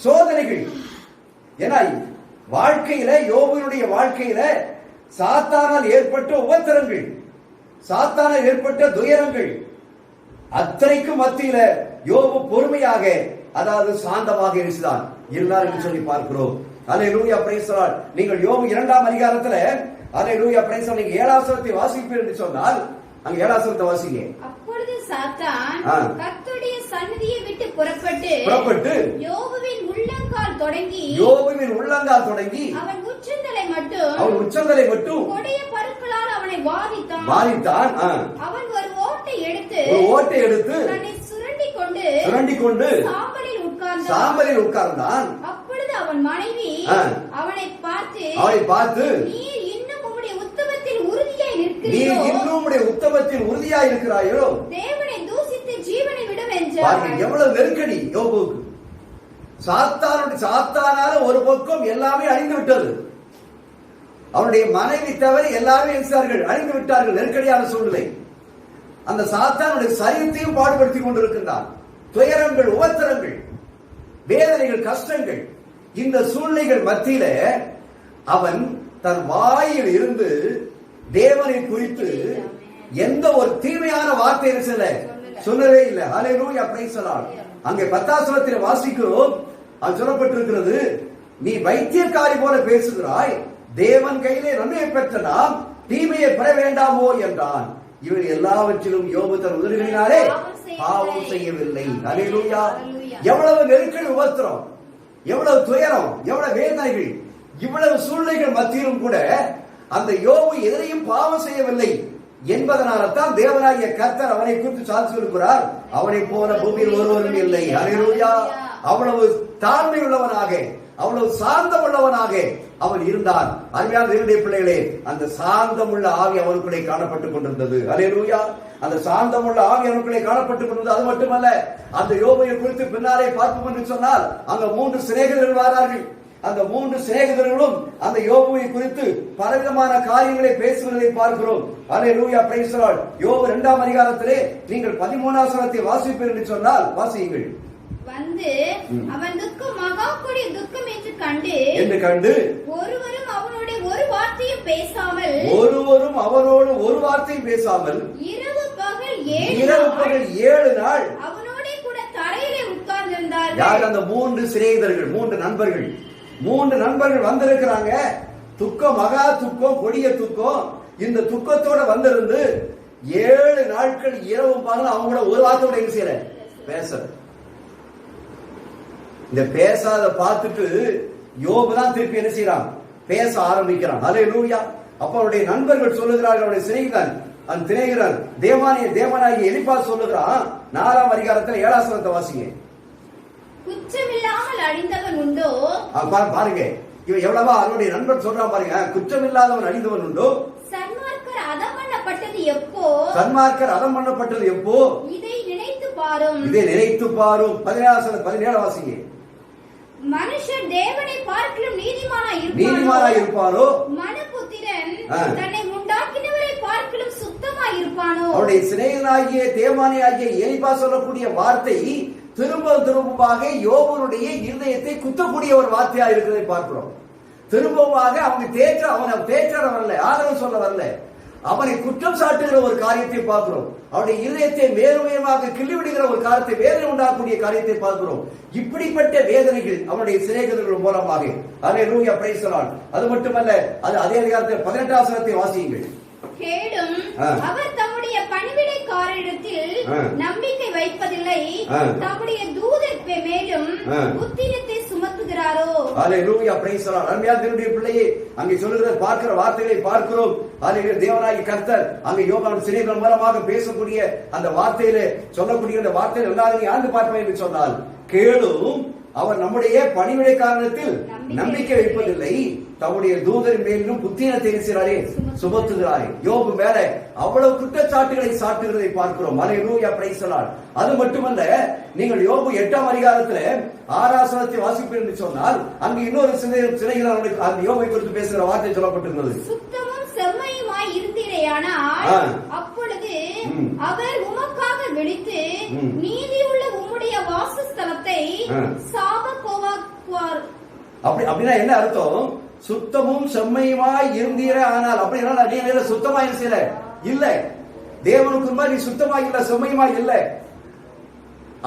[SPEAKER 2] சோதனைகள், ஏன்னா வாழ்க்கையில யோபனுடைய வாழ்க்கையில சாத்தானால் ஏற்பட்ட உபத்திரங்கள், சாத்தானால் ஏற்பட்ட துயரங்கள், அத்தனைக்கும் மத்தியில யோபு பொறுமையாக, அதாவது சாந்தமாக இருந்தான் என்று சொல்லி பார்க்கிறோம். அல்லேலூயா, பிரைஸ் தி லார்ட். நீங்கள் யோபு 2ஆம் அதிகாரத்துல அல்லேலூயா, பிரைஸ் தி லார்ட், நீங்க 7ஆம் வசனத்தை வாசிப்பீர்கள் என்று சொன்னால் அங்க 7ஆம் வசனத்தை வாசிங்க.
[SPEAKER 3] அப்பொழுது சாத்தான் கர்த்தருடைய சந்நிதியை விட்டு புறப்பட்டு யோபுவின் உள்ளங்கால் தொடங்கி அவன் உச்சந்தலை மட்டும் கொடிய பருக்களால் அவனை வாதித்தான். அவன் ஒரு ஓட்டை எடுத்து தன்னை சுரண்டி கொண்டு சாம்பலில் உட்கார்ந்தான். அப்பொழுது அவன் மனைவி அவனை பார்த்து, நீர் இன்னும் உம்முடைய உத்தமத்தில் உறுதியாய் இருக்கிறாயோ? தேவனை தூசித்து ஜீவனை விடும் என்றார்.
[SPEAKER 2] எவ்வளவு நெருக்கடி யோபுவுக்கு. சாத்தானால ஒரு பக்கம் எல்லாமே அழிந்து விட்டது. அவனுடைய மனைவி தவிர எல்லாரும் அழிந்து விட்டார்கள். நெருக்கடியான சூழ்நிலை. அந்த சாத்தானுடைய சரீரத்தையும் பாடுபடுத்தி கொண்டிருக்கின்றான். துயரங்கள், உபத்திரங்கள், வேதனைகள், கஷ்டங்கள், இந்த சூழ்நிலைகள் மத்தியில அவன் தன் வாயில் இருந்து தேவனை குறித்து எந்த ஒரு தீமையான வார்த்தையை சொல்லவே இல்லை. அல்லேலூயா, பிரைஸ் தி லார்ட். அங்கே 10ஆம் வசனத்தில் வாசிக்கிறோம், அது சொல்லப்பட்டிருக்கிறது, நீ வைத்தியக்காரி போல பேசுகிறாய், தேவன் கையிலே நன்மையை பெற்ற நாம் தீமையை பெற வேண்டாமோ என்றான். இவர் எல்லாவற்றிலும் யோபு தன் உதடுகளினாலே பாவம் செய்யவில்லை. அல்லேலூயா. எவ்வளவு நெருக்கடி, உபத்திரம், எவ்வளவு துயரம், எவ்வளவு வேதனைகள், இவ்வளவு சூழ்நிலைகள் மத்தியிலும் கூட அந்த யோபு எதிரையும் பாவம் செய்யவில்லை என்பதனால்தான் தேவனாகிய கர்த்தர் அவனை குறித்து சாட்சி சொல்கிறார், அவனை போல பூமியில் ஒருவரும் இல்லை. அல்லேலூயா. அவ்வளவு தாழ்மை உள்ளவனாக, அவ்வளவு சாந்தம் உள்ளவனாக அவன் இருந்தான். அருமையான தேவனுடைய பிள்ளைகளே, அந்த சாந்தமுள்ள ஆவி அவனுக்குள்ளே காணப்பட்டுக் கொண்டிருந்தது. அல்லேலூயா. அந்த சாந்தமுள்ள ஆவி அவனுக்குள்ளே காணப்பட்டுக் கொண்டிருந்தது. அது மட்டுமல்ல, அந்த யோபை குறித்து பின்னாலே பார்ப்போம் என்று சொன்னால், அங்க 3 சிநேகிதர்கள் வரார்கள். அந்த 3 சிநேகிதர்களும் அந்த யோபுவை குறித்து பலவிதமான காரியங்களை பேசுவதை பார்க்கிறோம். அல்லேலூயா, பிரைஸ் தி லார்ட். யோபு 2ஆம் அதிகாரத்திலே நீங்கள் 13ஆம் வசனத்தை வாசிப்பீர்கள் என்று சொன்னால் வாசியுங்கள்.
[SPEAKER 3] வந்து அவன் துக்கம் மகா கொடிய துக்கம் என்று
[SPEAKER 2] கண்டு
[SPEAKER 3] ஒருவரும் அவனோடு ஒரு வார்த்தையும் பேசாமல்
[SPEAKER 2] ஒரு வார்த்தையும் பேசாமல்
[SPEAKER 3] இரவு பகல்
[SPEAKER 2] 7 நாள்
[SPEAKER 3] அவனோட கூட தரையிலே உட்கார்ந்திருந்தார்கள்.
[SPEAKER 2] யார்? அந்த 3 சிநேகிதர்கள், 3 நண்பர்கள். 3 நண்பர்கள் வந்திருக்கிறாங்க. துக்கம், மகா துக்கம், கொடிய துக்கம். இந்த துக்கத்தோட வந்திருந்து 7 நாட்கள் இரவும் பகலும் அவங்க கூட ஒரு வார்த்தையோட என்ன செய்யற பேச. இந்த பேசாத பார்த்துட்டு யோபு தான் திருப்பி என்ன செய்யறான்? பேச ஆரம்பிக்கிறான். அல்லேலூயா. அப்ப அவருடைய நண்பர்கள் சொல்லுகிறார்கள், அவருடைய சிநேகிதன் அந்த தினேகிறன் தேவனாகிய எலிபாஸ் சொல்லுகிறான். 4ஆம் அதிகாரத்தில் 7ஆம் வசனத்தை வாசிங்க.
[SPEAKER 3] குற்றமில்லாமல் அழிந்தவன் உண்டோ?
[SPEAKER 2] பாருங்க, இவன் எவ்வளவா அவருடைய நண்பர் சொல்றான் பாருங்க. குற்றமில்லாதவன் அழிந்தவன் உண்டோ?
[SPEAKER 3] சன்மார்க்கர் அதம் பண்ணப்பட்டது எப்போ? இதை நினைத்து பாரும். 17 வாசிங்க. மனுஷர் தேவனை பார்க்கிலும்
[SPEAKER 2] நீதிமானாய் இருப்பாரோ?
[SPEAKER 3] மனுபுத்திரன் தன்னை உண்டாக்கினவரை பார்க்கிலும் சுத்தமாய் இருப்பானோ?
[SPEAKER 2] அவருடைய சிநேகிதனாகிய தேவானியாகிய எலிபாஸ் சொல்லக்கூடிய வார்த்தை திரும்பமாக யோபுடைய இருதயத்தை குத்தக்கூடிய ஒரு வார்த்தையா இருக்கிறதை பார்க்கிறோம். திரும்பமாக அவனை தேற்ற வரல, ஆதரவு சொல்ல வரல, அவனை குற்றம் சாட்டுகிற ஒரு காரியத்தை பார்க்கிறோம். அவருடைய இருதயத்தை மேலுமையமாக கிள்ளிவிடுகிற ஒரு காரியத்தை, வேதனை உண்டாகக்கூடிய காரியத்தை பார்க்கிறோம். இப்படிப்பட்ட வேதனைகள் அவருடைய சிநேகிதர்கள் மூலமாக. அல்லேலூயா, பிரைஸ் தி லார்ட். அது மட்டுமல்ல, அது அதே அதிகாரத்தில் 18ஆம் வசனத்தை வாசியுங்கள்.
[SPEAKER 3] கேடும் அவர் தம்முடைய பணிவிடைக்காரரிடத்தில் நம்பிக்கை வைப்பதில்லை, தம்முடைய தூதர் மேலும் புத்திரத்தை சுமத்துகிறாரோ?
[SPEAKER 2] அல்லேலூயா, பிரைஸ் தி லார்ட். அருமையான தேவனுடைய பிள்ளையே, அங்கே சொல்லுகிற பார்க்கிற வார்த்தைகளை பார்க்கிறோம். அல்லேலூயா, தேவனாகிய கர்த்தர் அங்கே யோபுவின் சிநேகிதர்கள் மூலமாக பேசக்கூடிய அந்த வார்த்தையிலே சொல்லக்கூடிய அந்த வார்த்தையை எல்லாரும் ஆண்டு பார்ப்போம் என்று சொன்னால், கேளும் அவர் நம்முடைய பணிவிடைக்காரத்தில் நம்பிக்கை வைப்பதில்லை, தம்முடைய தூதர் மேலும் புத்திரத்தை சுமத்துகிறாரே. யோபு மேல அவ்வளவு குற்றச்சாட்டுகளை சாட்டுகிறதை பார்க்கிறோம். அல்லேலூயா, பிரைஸ் தி லார்ட். அது மட்டுமல்ல, நீங்கள் யோபு 8ஆம் அதிகாரத்துல 6ஆம் வசனத்தை வாசிப்பீர்கள் என்று சொன்னால், அங்கு இன்னொரு சிநேகிதன் அந்த யோபை குறித்து பேசுகிற வார்த்தை சொல்லப்பட்டிருந்தது.
[SPEAKER 3] சுத்தமும் செம்மையுமாய் இருந்தீரேயானால் அப்பொழுது அவர் உமக்காக விழித்து நீதியுள்ள உம்முடைய வாசஸ்தலத்தை சாபக்கோவாக்குவார்.
[SPEAKER 2] அப்படின்னா என்ன அர்த்தம்? சுத்தமும் செம்மையுமாய் இருந்தீரே ஆனால், அப்படின்னா நீ சுத்தமா இல்ல, தேவனுக்கு நீ சுத்தமா இல்ல, செம்மையுமா இல்ல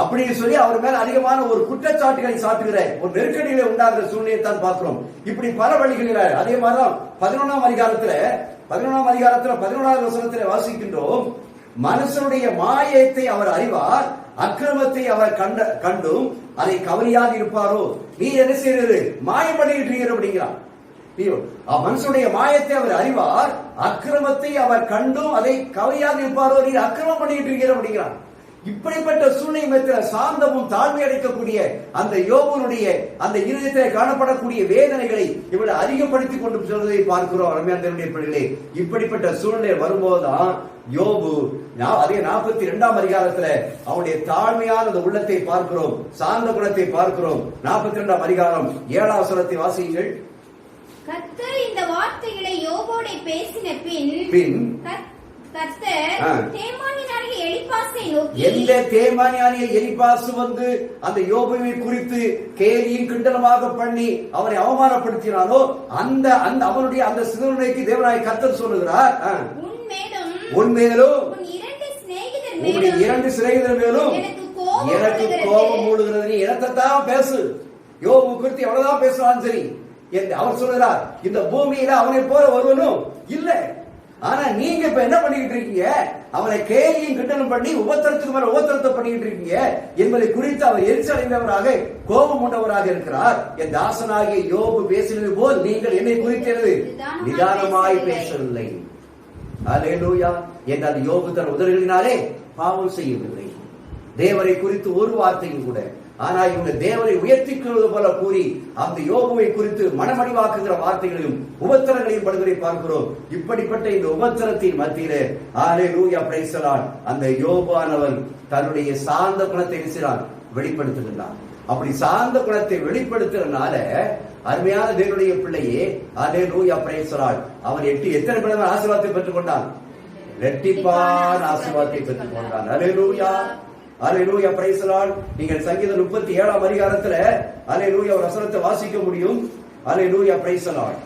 [SPEAKER 2] அப்படின்னு சொல்லி அவர் மேல அதிகமான ஒரு குற்றச்சாட்டுகளை சாட்டுகிற ஒரு நெருக்கடிகளை உண்டாகிற சூழ்நிலையை தான் பார்க்கிறோம். இப்படி பல வழிகளில். அதே மாதிரிதான் 11ஆம் அதிகாரத்துல 11ஆம் வசனத்தில் வாசிக்கின்றோம். மனுஷனுடைய மாயத்தை அவர் அறிவார், அக்கிரமத்தை அவர் கண்டும் அதை கவனியாக இருப்பாரோ? நீ என்ன செய்யறது? மாயம் பண்ணிட்டு இருக்கிற அப்படிங்கிறான். மனுஷனுடைய மாயத்தை அவர் அறிவார், அக்கிரமத்தை அவர் கண்டும் அதை கவனியாக இருப்பாரோ? நீ அக்கிரமம் பண்ணிட்டு இருக்கிற அப்படிங்கிறான். இப்படிப்பட்ட சூழ்நிலை சாந்தமும் தாழ்மை அடைக்கக்கூடிய அந்த யோபுனுடைய அந்த இருதயத்தில் காணப்படக்கூடிய வேதனைகளை இவளை அதிகப்படுத்திக் கொண்டு சொல்வதை பார்க்கிறோம். அருமையான தேவனுடைய பிள்ளைகளே, இப்படிப்பட்ட சூழ்நிலை வரும்போதுதான் யோபு அதே 42ஆம் அதிகாரத்துல அவனுடைய தாழ்மையான அந்த உள்ளத்தை பார்க்கிறோம், சார்ந்த குணத்தை பார்க்கிறோம். 42ஆம் அதிகாரம் 7ஆம் வசனத்தை வாசியுங்கள்.
[SPEAKER 3] கர்த்தர் இந்த வார்த்தைகளை யோபோடே பேசின பின்
[SPEAKER 2] எந்த தேமானியானிய எலிபாசு வந்து அந்த யோபுவை குறித்து கேலியும் கிண்டலமாக பண்ணி அவரை அவமானப்படுத்தினாலோ அந்த அவனுடைய அந்த சிறுவனுக்கு தேவனாய் கர்த்தர் சொல்லுகிறார், உன்மேலும் உன்னுடைய 2 சிநேகிதர் மேலும் எனக்கு கோபம் மூடுகிறது. நீ எனத்தான் பேசு, யோபு குறித்து எவ்வளவுதான் பேசலாம் சரி. அவர் சொல்லுகிறார், இந்த பூமியில அவனை போல ஒருவனும் இல்ல. ஆனா நீங்க இப்ப என்ன பண்ணிட்டு இருக்கீங்க? அவனை கேலியும் கிண்டலும் பண்ணி உபத்திரத்துக்கு மேல உபத்திரத்தை பண்ணிட்டு இருக்கீங்க என்பதை குறித்து அவர் எரிச்சடைந்தவராக கோபம் உண்டவராக இருக்கிறார். என் தாசனாகிய யோபு பேசினது போல் நீங்கள் என்னை குறிக்கிறது நிதானமாய் பேசவில்லை. அல்லேலூயா. என்ற அந்த யோபு தன் உதடுகளினாலே பாவம் செய்யவில்லை. தேவரை குறித்து ஒரு வார்த்தையும் கூட
[SPEAKER 1] ஆனா இவங்க தேவனை உயர்த்திக்கிறது போல கூறி அந்த யோபுவை குறித்து மனமடிவாக்குகிற வார்த்தைகளையும் உபத்திரங்களையும் படுவதை பார்க்கிறோம். இப்படிப்பட்ட இந்த உபத்திரத்தின் மத்தியிலே ஹல்லேலூயா பிரைஸ் தி லார்ட், அந்த யோபானவன் தன்னுடைய சார்ந்த குணத்தை வெளிப்படுத்துகின்றான். அப்படி சார்ந்த குணத்தை வெளிப்படுத்துறதுனால அருமையான தேவனுடைய பிள்ளையே ஹல்லேலூயா பிரைஸ் தி லார்ட், அவன் எத்தனை பிள்ளைகள் ஆசீர்வாதத்தை பெற்றுக் கொண்டான்? இரட்டிப்பான ஆசீர்வாதத்தை பெற்றுக் கொண்டான். ஹல்லேலூயா ஹல்லேலூயா பிரைஸ் தி லார்ட். நீங்கள் சங்கீதம் 37ஆம் அதிகாரத்துல ஹல்லேலூயா ஒரு வசனத்தை வாசிக்க முடியும். ஹல்லேலூயா பிரைஸ் தி லார்ட்.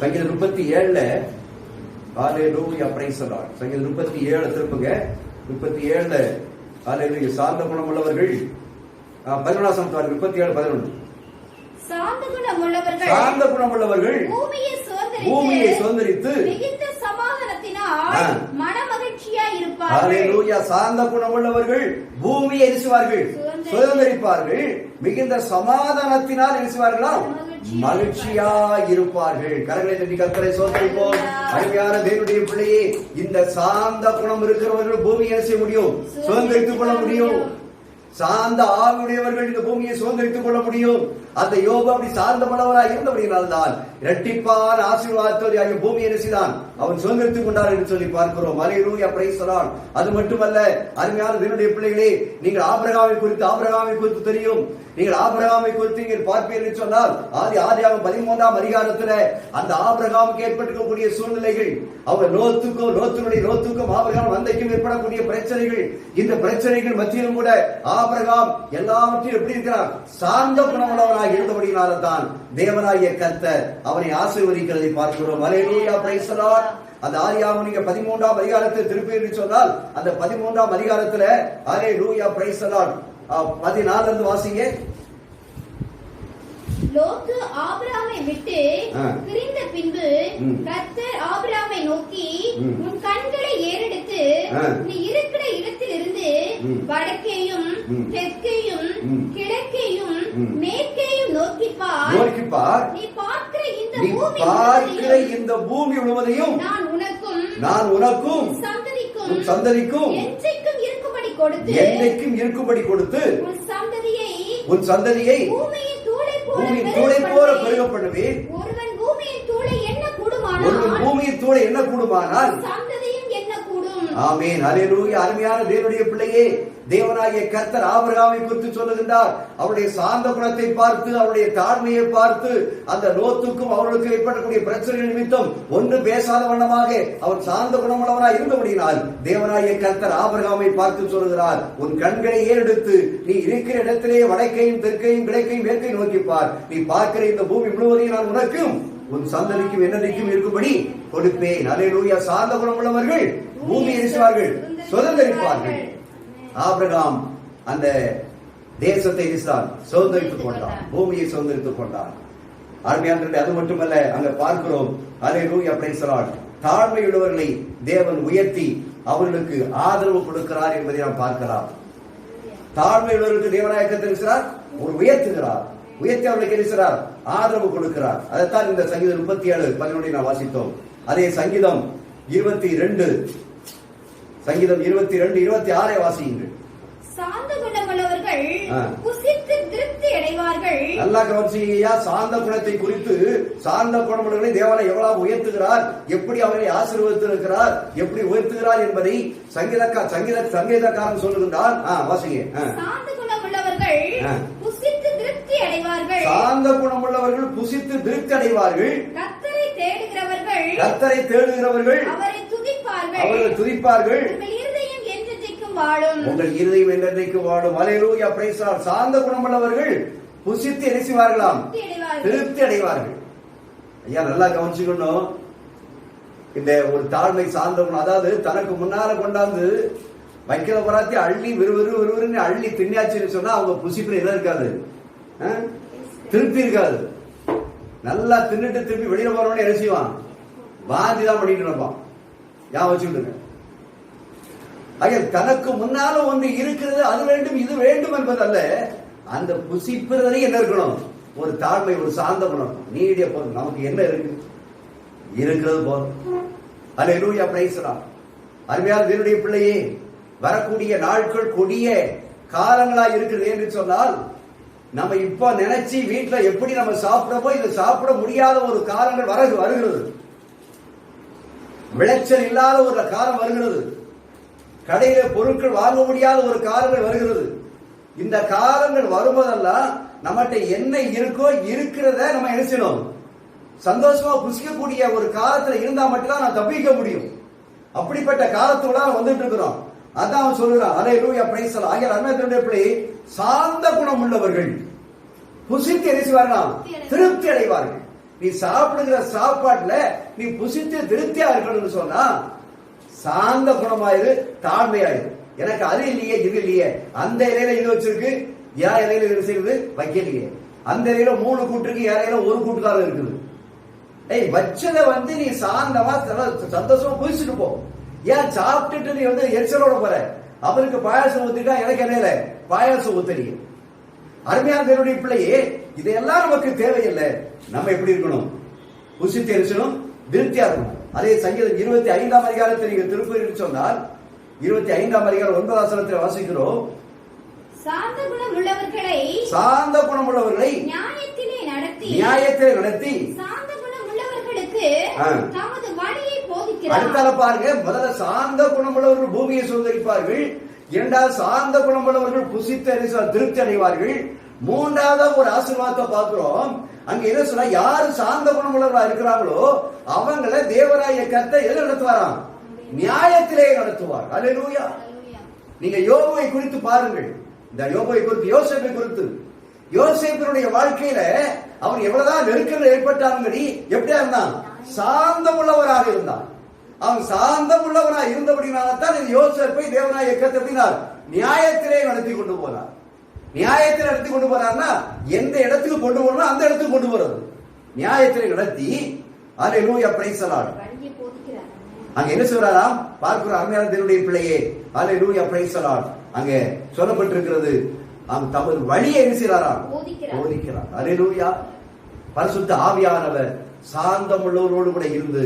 [SPEAKER 1] சங்கீதம் 37ல ஹல்லேலூயா பிரைஸ் தி லார்ட். சங்கீதம் 37 திருப்புங்க. 37ல ஹல்லேலூயா சார்ந்த குணம் உள்ளவர்கள் 11ஆம் வசனம் 37:11.
[SPEAKER 3] சார்ந்த குணம் உள்ளவர்கள்
[SPEAKER 1] பூமியை சுதந்தரித்து
[SPEAKER 3] மிகுந்த சமாதானத்தினால் மனமகிழ்ச்சியாய் இருப்பார்கள்.
[SPEAKER 1] ஹல்லேலூயா. சார்ந்த குணம் உள்ளவர்கள் பூமியை சுதந்தரிப்பார்கள், மிகுந்த சமாதானத்தினால் நினைச்சுவார்களாம் மகிழ்ச்சியாய் இருப்பார்கள். கரங்களை தட்டி கர்த்தரை ஸ்தோத்திரிப்போம். அருமையான தேவனுடைய பிள்ளையே, இந்த சார்ந்த குணம் இருக்கிறவர்கள் பூமியை செய்ய முடியும், சுதந்தரித்துக் கொள்ள முடியும். சார்ந்த ஆவியுடையவர்கள் இந்த பூமியை சுதந்தரித்துக் கொள்ள முடியும். அந்த யோபு அப்படி சார்ந்த மனவராக இருந்தபடியினால்தான் இரட்டிப்பான ஆசீர்வாதத்தோடு பூமியை நினைச்சுதான் அவன் சுதந்திரித்துக் கொண்டார் என்று சொல்லி பார்க்கிறோம். ஹல்லேலூயா பிரைஸ் தி லார்ட். அது மட்டுமல்ல அருமையான தேவனுடைய பிள்ளைகளே, நீங்கள் ஆபிரகாமை குறித்து தெரியும். நீங்கள் ஆபிரகாமை குறித்து நீங்கள் பார்ப்பீர்கள் சொன்னால் ஆதியாகமம் 13ஆம் அதிகாரத்தில் அந்த ஆபிரகாமுக்கு ஏற்பட்டிருக்கக்கூடிய சூழ்நிலைகள், அவர் லோத்துக்கும் ஆபிரகாம் வந்தைக்கும் ஏற்படக்கூடிய பிரச்சனைகள், இந்த பிரச்சனைகள் மத்தியிலும் கூட ஆபிரகாம் எல்லாவற்றையும் எப்படி இருக்கிறார்? சார்ந்த குணமுள்ளவராக இருந்தபடியினால்தான் தேவனாகிய கர்த்தர் அவனை ஆசீர்வதிக்கிறதை பார்க்கிறோம். ஹல்லேலூயா பிரைஸ் தி லார்ட். அந்த ஆதியாகமம் நீங்க 13ஆம் அதிகாரத்தை திருப்பி சொன்னால் அந்த 13ஆம் அதிகாரத்துல ஹல்லேலூயா பிரைஸ் தி லார்ட் 14 இருந்து வாசிங்க.
[SPEAKER 3] லோத்து ஆபிரகாமை விட்டு பிரிந்த பின்பு கர்த்தர் ஆபிரகாமை நோக்கி, உன் கண்களை ஏறெடுத்து நீ இருக்கிற இடத்திலிருந்து வடக்கேயும் தெற்கேயும் கிழக்கேயும் மேற்கேயும் நோக்கி பார். நீ பார்க்கிற
[SPEAKER 1] இந்த பூமி முழுவதையும் நான் உனக்கும் சந்ததிக்கும் என்றைக்கும் இருக்கும்படி கொடுத்து உன் சந்ததியை பூமியின் தூளை போல பெருக பண்ணுவேன்.
[SPEAKER 3] ஒருவன் பூமியின் தூளை
[SPEAKER 1] என்ன கூடுமானால் ஆமென். ஹல்லேலூயா. அருமையான தேவனுடைய பிள்ளையே, தேவனாகிய கர்த்தர் ஆபிரகாமை குறித்து சொல்லுகின்றார். அவருடைய சார்ந்த குணத்தை பார்த்து, அவருடைய தாழ்மையை பார்த்து, அந்த லோத்துக்கும் அவர்களுக்கு ஏற்படக்கூடிய பிரச்சனை நிமித்தம் ஒன்று பேசாத வண்ணமாக அவர் சார்ந்த குணமுள்ளவராய் இருந்தபடியினால் தேவனாகிய கர்த்தர் ஆபிரகாமை பார்த்து சொல்லுகிறார், உன் கண்களை ஏறெடுத்து நீ இருக்கிற இடத்திலே வடக்கையும் தெற்கையும் கிழக்கையும் மேற்கையும் நோக்கிப்பார். நீ பார்க்கிற இந்த பூமி முழுவதையும் நான் உனக்கும் உன் சந்ததிக்கும் என்னைக்கும் இருக்கும்படி கொடுப்பேன். ஹல்லேலூயா. சார்ந்த குணமுள்ளவர்கள் பூமியை சுதந்தரிப்பார்கள். ஆபிரகாம் அந்த தேசத்தை சுதந்தரித்துக் கொண்டார், பூமியை சுதந்தரித்துக் கொண்டார். அருமையான அது மட்டுமல்ல, அங்க பார்க்கிறோம் ஹல்லேலூயா பிரைஸ் தி லார்ட், தாழ்மையுள்ளவர்களை தேவன் உயர்த்தி அவர்களுக்கு ஆதரவு கொடுக்கிறார் என்பதை நாம் பார்க்கலாம். தாழ்மையுள்ளவர்களுக்கு தேவனாய கர்த்தர் ஒரு உயர்த்தி அவர்களுக்கு இருக்கிறார், ஆதரவு கொடுக்கிறார். அதைத்தான் இந்த சங்கீதம் 37:11 நாம் வாசித்தோம். அதே சங்கீதம் 22:26 வாசியுங்கள்.
[SPEAKER 3] சாந்த குணமுள்ளவர்கள் புசித்து திருப்தி அடைவார்கள்.
[SPEAKER 1] நல்லா கவனிச்சீங்கயா, சாந்த குணத்தை குறித்து சாந்த குணமுள்ளவர்களை தேவனை எவ்வளவு உயர்த்துகிறார், எப்படி அவரை ஆசீர்வதித்திருக்கிறார், எப்படி உயர்த்துகிறார் என்பதை சங்கீதக்காரன் சொல்லுகின்றான். வாசிங்க.
[SPEAKER 3] சாந்த குணமுள்ளவர்கள் புசித்து திருப்தி அடைவார்கள்.
[SPEAKER 1] சாந்த குணமுள்ளவர்கள் புசித்து திருப்தி அடைவார்கள்.
[SPEAKER 3] கர்த்தரை
[SPEAKER 1] தேடுகிறவர்கள் அவர்கள் துதிப்பார்கள். உங்கள் இருதயம் என்றைக்கும் வாழும். ஹல்லேலூயா பிரைஸ் தி லார்ட். சாந்த குணமுள்ளவர்கள் புசித்து என்ன செய்வார்களாம்? திருப்தி அடைவார்கள். ஐயா நல்லா கவனிச்சுக்கணும். இந்த ஒரு தாழ்மை சார்ந்த குணம், அதாவது தனக்கு முன்னால கொண்டாந்து வைக்கிற பராத்தி அள்ளி விறுவிறுன்னு அள்ளி தின்னாச்சுன்னு சொன்னா அவங்க புசிப்புல என்ன இருக்காது? திருப்தி இருக்காது. நல்லா தின்னுட்டு திருப்பி வெளியில போறவனே என்ன செய்வான்? வாந்தி தான் பண்ணிட்டு இருப்பான். யா வச்சுக்கிட்டுங்க. தனக்கு முன்னால ஒன்று இருக்கிறது, அது வேண்டும் இது வேண்டும் என்பதல்ல, அந்த புசிப்புறதை என்ன இருக்கணும்? ஒரு தாழ்மை, ஒரு சார்ந்த குணம். நீடிய போதும், நமக்கு என்ன இருக்கு? இருக்கிறது போதும். Hallelujah praise the Lord. அருமையான தேவனுடைய பிள்ளையே,
[SPEAKER 2] வரக்கூடிய நாட்கள் கொடிய காலங்களா இருக்குது என்று சொன்னால், நம்ம இப்ப நினைச்சு வீட்டுல எப்படி நம்ம சாப்பிடப்போ இதை சாப்பிட முடியாத ஒரு காலங்கள் வருகிறது. விளைச்சல் இல்லாத ஒரு காலம் வருகிறது. கடையில பொருட்கள் வாங்க முடியாத ஒரு காலங்கள் வருகிறது. இந்த காலங்கள் வரும்போதெல்லாம் நம்மகிட்ட என்ன இருக்கோ இருக்கிறத நம்ம என்ன செய்யணும், சந்தோஷமா புசிக்கக்கூடிய ஒரு காலத்துல இருந்தா மட்டும்தான் நான் தப்பிக்க முடியும். அப்படிப்பட்ட காலத்தோட வந்துட்டு இருக்கிறோம். அதான் அவன் சொல்லுறான், அல்லேலூயா பிரைஸ் தி லார்ட். ஆகிய அருமையான பிள்ளை, சாந்த குணம் உள்ளவர்கள் புசித்து எரிசுவார்களாம், திருப்தி அடைவார்கள். நீ சாப்பிடுகிற சாப்பாட்டுல நீ புசித்து திருப்தியா இருக்கணும்னு சொன்னா சாந்த குணமாயிரு, தாழ்மையாயிரு. எனக்கு அது இல்லையே இது இல்லையே, அந்த இலையில இது வச்சிருக்கு, ஏன் இலையில இது செய்யுது வைக்கலையே, அந்த இலையில 3 கூட்டு இருக்கு, ஏன் இலையில 1 கூட்டுக்காரர் இருக்குது. வச்சதை நீ சாந்தமா சந்தோஷமா புதிச்சுட்டு போ. ஏன் சாப்பிட்டுட்டு நீ எரிச்சலோட போற? அவருக்கு பாயாசம் ஊத்திட்டா எனக்கு என்ன பாயாசம் ஊத்தறிய. அருமையான தேவனுடைய பிள்ளையே, இதெல்லாம் நமக்கு தேவையில்லை. நம்ம எப்படி இருக்கணும்? புசித்து எரிச்சலும் திருப்தியா இருக்கணும். அதே சங்கீதம் 25ஆம் அதிகாரத்தை நீங்க திருப்பி சொன்னால் 25ஆம் அதிகாரம் 9ஆம் வசனத்தில் வாசிக்கிறோம்,
[SPEAKER 3] சாந்த குணம் உள்ளவர்களை நியாயத்திலே நடத்தி சாந்த குணம் உள்ளவர்களுக்கு தமது வழியை போதிக்கிறார்.
[SPEAKER 2] அடுத்தால பாருங்க, முதல்ல சாந்த குணம் உள்ளவர்கள் பூமியை சுதந்திரிப்பார்கள், இரண்டாவது சாந்த குணம் உள்ளவர்கள் புசித்து திருப்தி அடைவார்கள், மூன்றாவது ஒரு ஆசீர்வாதத்தை பார்க்கிறோம். அங்க என்ன சொன்னா, யாரு சாந்த குணம் உள்ளவர்களா இருக்கிறாங்களோ அவங்கள தேவராய கர்த்தர் எது நடத்துவாராம்? நியாயத்திலே நடத்துவார். அல்லேலூயா. நீங்க யோபுவை குறித்து பாருங்கள். இந்த யோபுவை குறித்து, யோசேப்பை குறித்து, யோசேப்பினுடைய வாழ்க்கையில அவன் எவ்வளவுதான் நெருக்கங்கள் ஏற்பட்டாலும் எப்படியா இருந்தான்? சாந்தம் உள்ளவராக இருந்தான். அவன் சாந்தம் உள்ளவராக இருந்தபடினால்தான் இந்த யோசேப்பை தேவனாய கர்த்தர் எப்படினார்? நியாயத்திலே நடத்தி கொண்டு போனார். நியாயத்தில் நடத்தி கொண்டு போறாருன்னா எந்த இடத்துக்கு கொண்டு போறோம் அந்த இடத்துக்கு கொண்டு போறது. நியாயத்திலே நடத்தி, அல்லேலூயா பிரைஸ் தி லார்ட். அங்க என்ன சொல்றாராம் பார்க்கிற அருமையான தேவனுடைய பிள்ளையே, அல்லேலூயா பிரைஸ் தி லார்ட். அங்க சொல்லப்பட்டிருக்கிறது, அவன் தமது வழியை என்ன செய்றாராம்? போதிக்கிறார். அல்லேலூயா. பரிசுத்த ஆவியானவர் சாந்தம் உள்ளவரோடு கூட இருந்து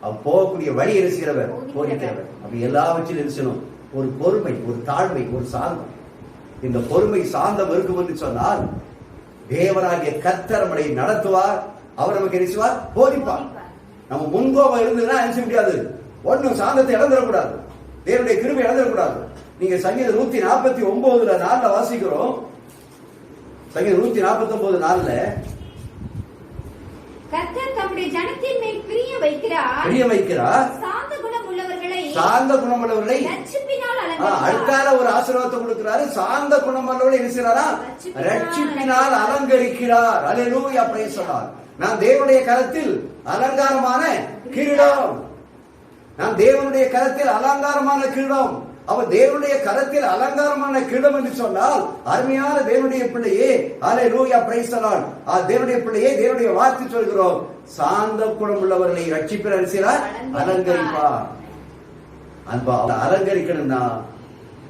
[SPEAKER 2] அவன் போகக்கூடிய வழி என்ன செய்கிறவர்? போதிக்கிறவர். அப்படி எல்லாவற்றிலும் இருக்கணும் ஒரு பொறுமை, ஒரு தாழ்மை, ஒரு சாந்தம். இந்த பொறுமை சாந்தம் இருக்கும் என்று சொன்னால் தேவனாகிய கர்த்தர் நம்மை நடத்துவார். அவர் நமக்கு என்ன செய்வார்? போதிப்பார். நம்ம முன்கோபம் இருந்ததுன்னா என்ன செய்ய முடியாது? ஒன்னும் சாந்தத்தை இழந்துடக்கூடாது, தேவனுடைய கிருபை இழந்துடக்கூடாது. நீங்க சங்கீதம் 149:4 வாசிக்கிறோம். சங்கீதம் 149:4
[SPEAKER 3] கர்த்தர் தம்முடைய ஜனத்தின் மேல் பிரிய வைக்கிறார். சாந்த குணம் உள்ளவர்களை
[SPEAKER 2] அடுத்தால ஒரு ஆசீர்வாதத்தை கொடுக்கிறாரு. சாந்த குணம் உள்ளவர்களை என்ன செய்றாரா? ரட்சிப்பினால் அலங்கரிக்கிறார். அல்லேலூயா பிரைஸ் தி லார்ட். நான் தேவனுடைய கரத்தில் அலங்காரமான கிரீடம். நான் தேவனுடைய கரத்தில் அலங்காரமான கிரீடம். அவர் தேவனுடைய கரத்தில் அலங்காரமான கிரீடம் என்று சொன்னால், அருமையான தேவனுடைய பிள்ளையே, அல்லேலூயா பிரைஸ் தி லார்ட். தேவனுடைய பிள்ளையே, தேவனுடைய வார்த்தை சொல்கிறோம், சாந்த குணம் உள்ளவர்களை ரட்சிப்பில் அலங்கரிப்பார். அன்பா அலங்கரிக்கணும்னா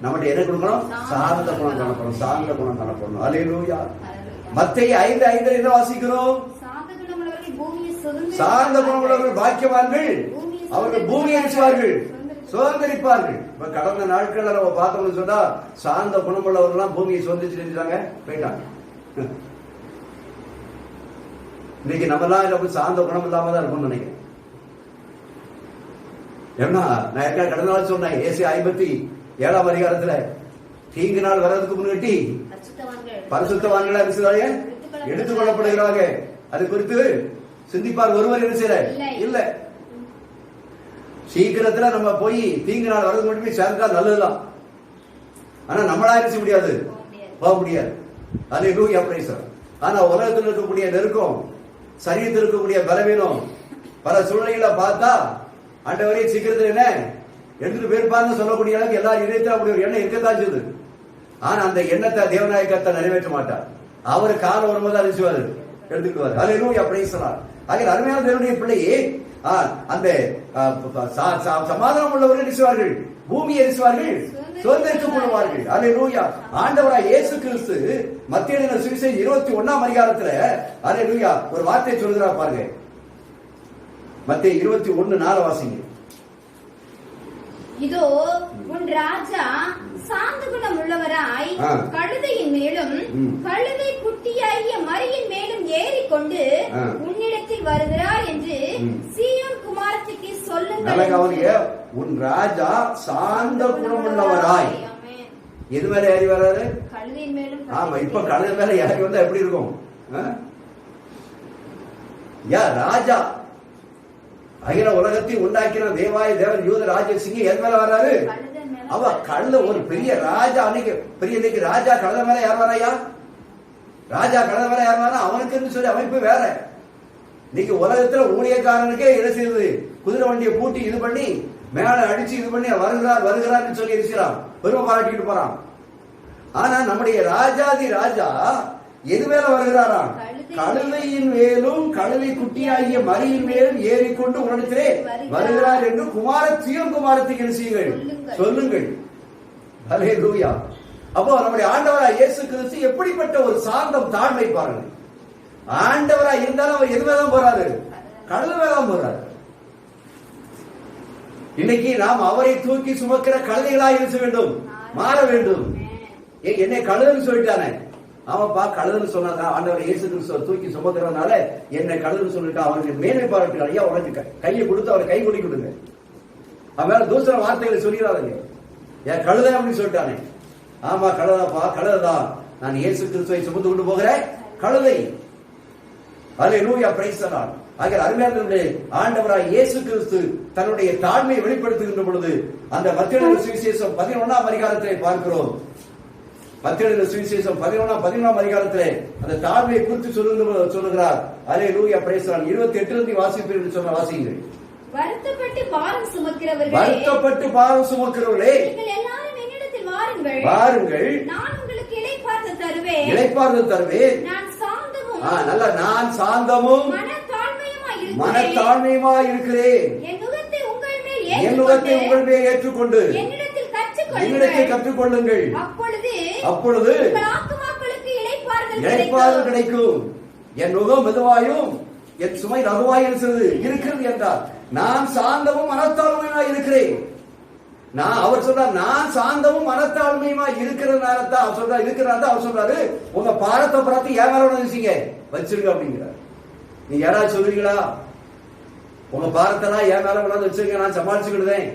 [SPEAKER 2] நம்மகிட்ட என்ன கொடுக்கணும்? சாந்த குணம் காணப்படும். சாந்த குணம் காணப்படணும். அல்லேலூயா. மத்தேயு 5:5 என்ன வாசிக்கிறோம்? சாந்த குணம் உள்ளவர்கள் பாக்கியவான்கள், அவர்கள் பூமியை சுதந்திரிப்பார்கள். இப்ப கடந்த நாட்கள் நம்ம பார்த்தோம்னு சொன்னா சாந்த குணமுள்ளவர்கள் பூமியை சுதந்திரிச்சு போயிட்டாங்க. இன்னைக்கு நம்ம எல்லாம் சாந்த குணம் இல்லாம தான் இருக்கும்னு நினைக்கிறேன். ஏன்னா நான் ஏற்கனவே கடந்த நாள் சொன்னேன், ஏசாயா 57ஆம் அதிகாரத்துல தீங்கு நாள் வர்றதுக்கு முன்னாடி பரிசுத்தவான்களா எடுத்துக் கொள்ளப்படுகிறாங்க. அது குறித்து சிந்திப்பார் ஒருவர் என்ன செய்யற இல்ல. சீக்கிரத்துல நம்ம போய் தீங்கு நாள் வரது மட்டுமே சேர்ந்தா நல்லதுதான். ஆனா நம்மளா இருக்க முடியாது, போக முடியாது. அல்லேலூயா பிரைஸ் தி லார்ட். ஆனா உலகத்தில் இருக்கக்கூடிய நெருக்கம், சரீரத்தில் இருக்கக்கூடிய பலவீனம், பல சூழ்நிலைகளை பார்த்தா ஆண்டவரே சீக்கிரத்தில் என்ன எடுத்துட்டு போயிருப்பாருன்னு சொல்லக்கூடிய அளவுக்கு எல்லா இதயத்திலும் அப்படி ஒரு எண்ணம் இருக்கத்தான் செய்யுது. ஆனா அந்த எண்ணத்தை தேவனாய கர்த்தர் நிறைவேற்ற மாட்டார். அவர் காலம் வரும்போது அறிவிச்சுவாரு, எடுத்துக்குவாரு. அல்லேலூயா பிரைஸ் தி லார்ட். ஆகிய அருமையான தேவனுடைய பிள்ளையே, அந்த சமாதானம் உள்ளவர்கள் எரிசுவார்கள், பூமியை எரிசுவார்கள், சுதந்திரித்துக் கொள்வார்கள். அல்லேலூயா. ஆண்டவராய் இயேசு கிறிஸ்து மத்தேயு எழுதின சுவிசேஷம் 21ஆம் அதிகாரத்துல அல்லேலூயா ஒரு வார்த்தை சொல்கிறார் பாருங்க. மத்தேயு 21:4 வாசிங்க.
[SPEAKER 3] இதோ உன் ராஜா சாந்த குணம் உள்ளவராய் கழுதையின் மேலும் கழுதை குட்டியாகிய மரியின் மேலும் ஏறிக்கொண்டு உன்னிடத்தில் வருகிறார் என்று சீயோன் குமாரத்திக்கு சொல்லுங்கள்.
[SPEAKER 2] உன் ராஜா சாந்த குணம் உள்ளவராய் எது மேல ஏறி வர்றாரு?
[SPEAKER 3] கழுதையின் மேலும்.
[SPEAKER 2] ஆமா, இப்ப கழுதை மேல ஏறி வந்தா எப்படி இருக்கும்? ராஜா அகில உலகத்தை உண்டாக்கின தேவாய தேவன் யூத ராஜ சிங்க எது மேல வர்றாரு? அவ கழுத ஒரு பெரிய ராஜா. அன்னைக்கு பெரிய இன்னைக்கு ராஜா கழுத மேல யார் வரையா? ராஜா கழுத மேல யார் வரா? அவனுக்குன்னு சொல்லி அமைப்பு வேற. இன்னைக்கு உலகத்துல ஊழியக்காரனுக்கே என்ன செய்யுது? குதிரை வண்டியை பூட்டி இது பண்ணி மேல அடிச்சு இது பண்ணி வருகிறார் வருகிறார்னு சொல்லி இருக்கிறான், பெருமை பாராட்டிட்டு போறான். ஆனா நம்முடைய ராஜாதி ராஜா எது மேல வருகிறாராம்? கழுதையின் மேலும் கழுதை குட்டியாகிய மரியின் மேலும் ஏறிக்கொண்டு உன்னிடத்திலே வருகிறார் என்று சீயோன் குமாரத்துக்கு என்ன செய்யுங்கள்? சொல்லுங்கள். ஹல்லேலூயா. அப்போ நம்முடைய ஆண்டவராய் இயேசு கிறிஸ்து எப்படிப்பட்ட ஒரு சாந்தம் தாழ்மை பாருங்க. ஆண்டவராய் இருந்தாலும் அவர் எது மேல போறாரு? கழுதை மேல போறாரு. இன்னைக்கு நாம் அவரை தூக்கி சுமக்கிற கழுதைகளாக இருக்க வேண்டும், மாற வேண்டும். என்னை கழுதுன்னு சொல்லிட்டானே, அவன்ப்பா கழுதுன்னு சொன்னாதான் ஆண்டவர் இயேசு கிறிஸ்துவ தூக்கி சுமக்கிறதுனால என்னை கழுதுன்னு சொல்லிட்டா அவனுக்கு மேன்மை பாராட்டுகிறார். ஐயா உனக்கு கையை கொடுத்து அவரை கை கொடி கொடுங்க. அவன் மேல தூசர வார்த்தைகளை சொல்லிடாதீங்க. என் கழுதை அப்படின்னு சொல்லிட்டானே. ஆமா கழுதாப்பா, கழுதான். நான் இயேசு கிறிஸ்துவை சுமந்து கொண்டு போகிறேன் கழுதை. அல்லேலூயா, பிரைஸ் தி லார்ட். ஆகிய அருமையானவர்களே, ஆண்டவராய் இயேசு கிறிஸ்து தன்னுடைய தாழ்மையை வெளிப்படுத்துகின்ற பொழுது அந்த மத்தேயு சுவிசேஷம் 11ஆம் அதிகாரத்திலே பார்க்கிறோம். மத்தேயு சுவிசேஷம் 11ஆம் அதிகாரத்திலே அந்த தாழ்மையை குறித்து சொல்லுகிறார். அல்லேலூயா, பிரைஸ் தி லார்ட். 28 இருந்து வாசிப்பீர்கள் என்று சொன்ன வாசியுங்கள்.
[SPEAKER 3] வருத்தப்பட்டு பாரம் சுமக்கிறவர்களே,
[SPEAKER 2] வருத்தப்பட்டு பாரம் சுமக்கிறவர்களே,
[SPEAKER 3] நீங்கள் எல்லாரும் என்னிடத்தில் வாருங்கள்,
[SPEAKER 2] வாருங்கள்,
[SPEAKER 3] நான் உங்களுக்கு இளைப்பாறுதல் தருவேன்.
[SPEAKER 2] இளைப்பாறுதல் தருவேன்.
[SPEAKER 3] நான் சாந்தமும்
[SPEAKER 2] நான் சாந்தமும் மனத்தாழ்மையுமாய் இருக்கிறேன்.
[SPEAKER 3] என் நுகத்தை உங்கள்
[SPEAKER 2] மேல் ஏற்றுக்கொண்டு என்னிடத்தில் கற்றுக்கொள்ளுங்கள். அப்பொழுது
[SPEAKER 3] ஆத்துமாக்களுக்கு
[SPEAKER 2] இளைப்பாறுதல் கிடைக்கும். என் நுகம் மெதுவாயும் என் சுமை லகுவாய் இருக்கிறது என்றார். நான் சாந்தமும் மனத்தாழ்மையுமாய் இருக்கிறேன். அவர் சொல்றார், நான் சாந்தமும் மனத்தாழ்மையுமாய் இருக்கிறதுனால தான் அவர் சொல்றாரு, இருக்கிறதா அவர் சொல்றாரு, உங்க பாரத்தை பார்த்து ஏன் மேல வச்சுங்க வச்சிருக்க அப்படிங்கிறார். நீ யாராவது சொல்றீங்களா? உங்க பாரத்தெல்லாம் என் மேல கொண்டாந்து வச்சிருக்க, நான் சமாளிச்சுக்கிடுவேன்.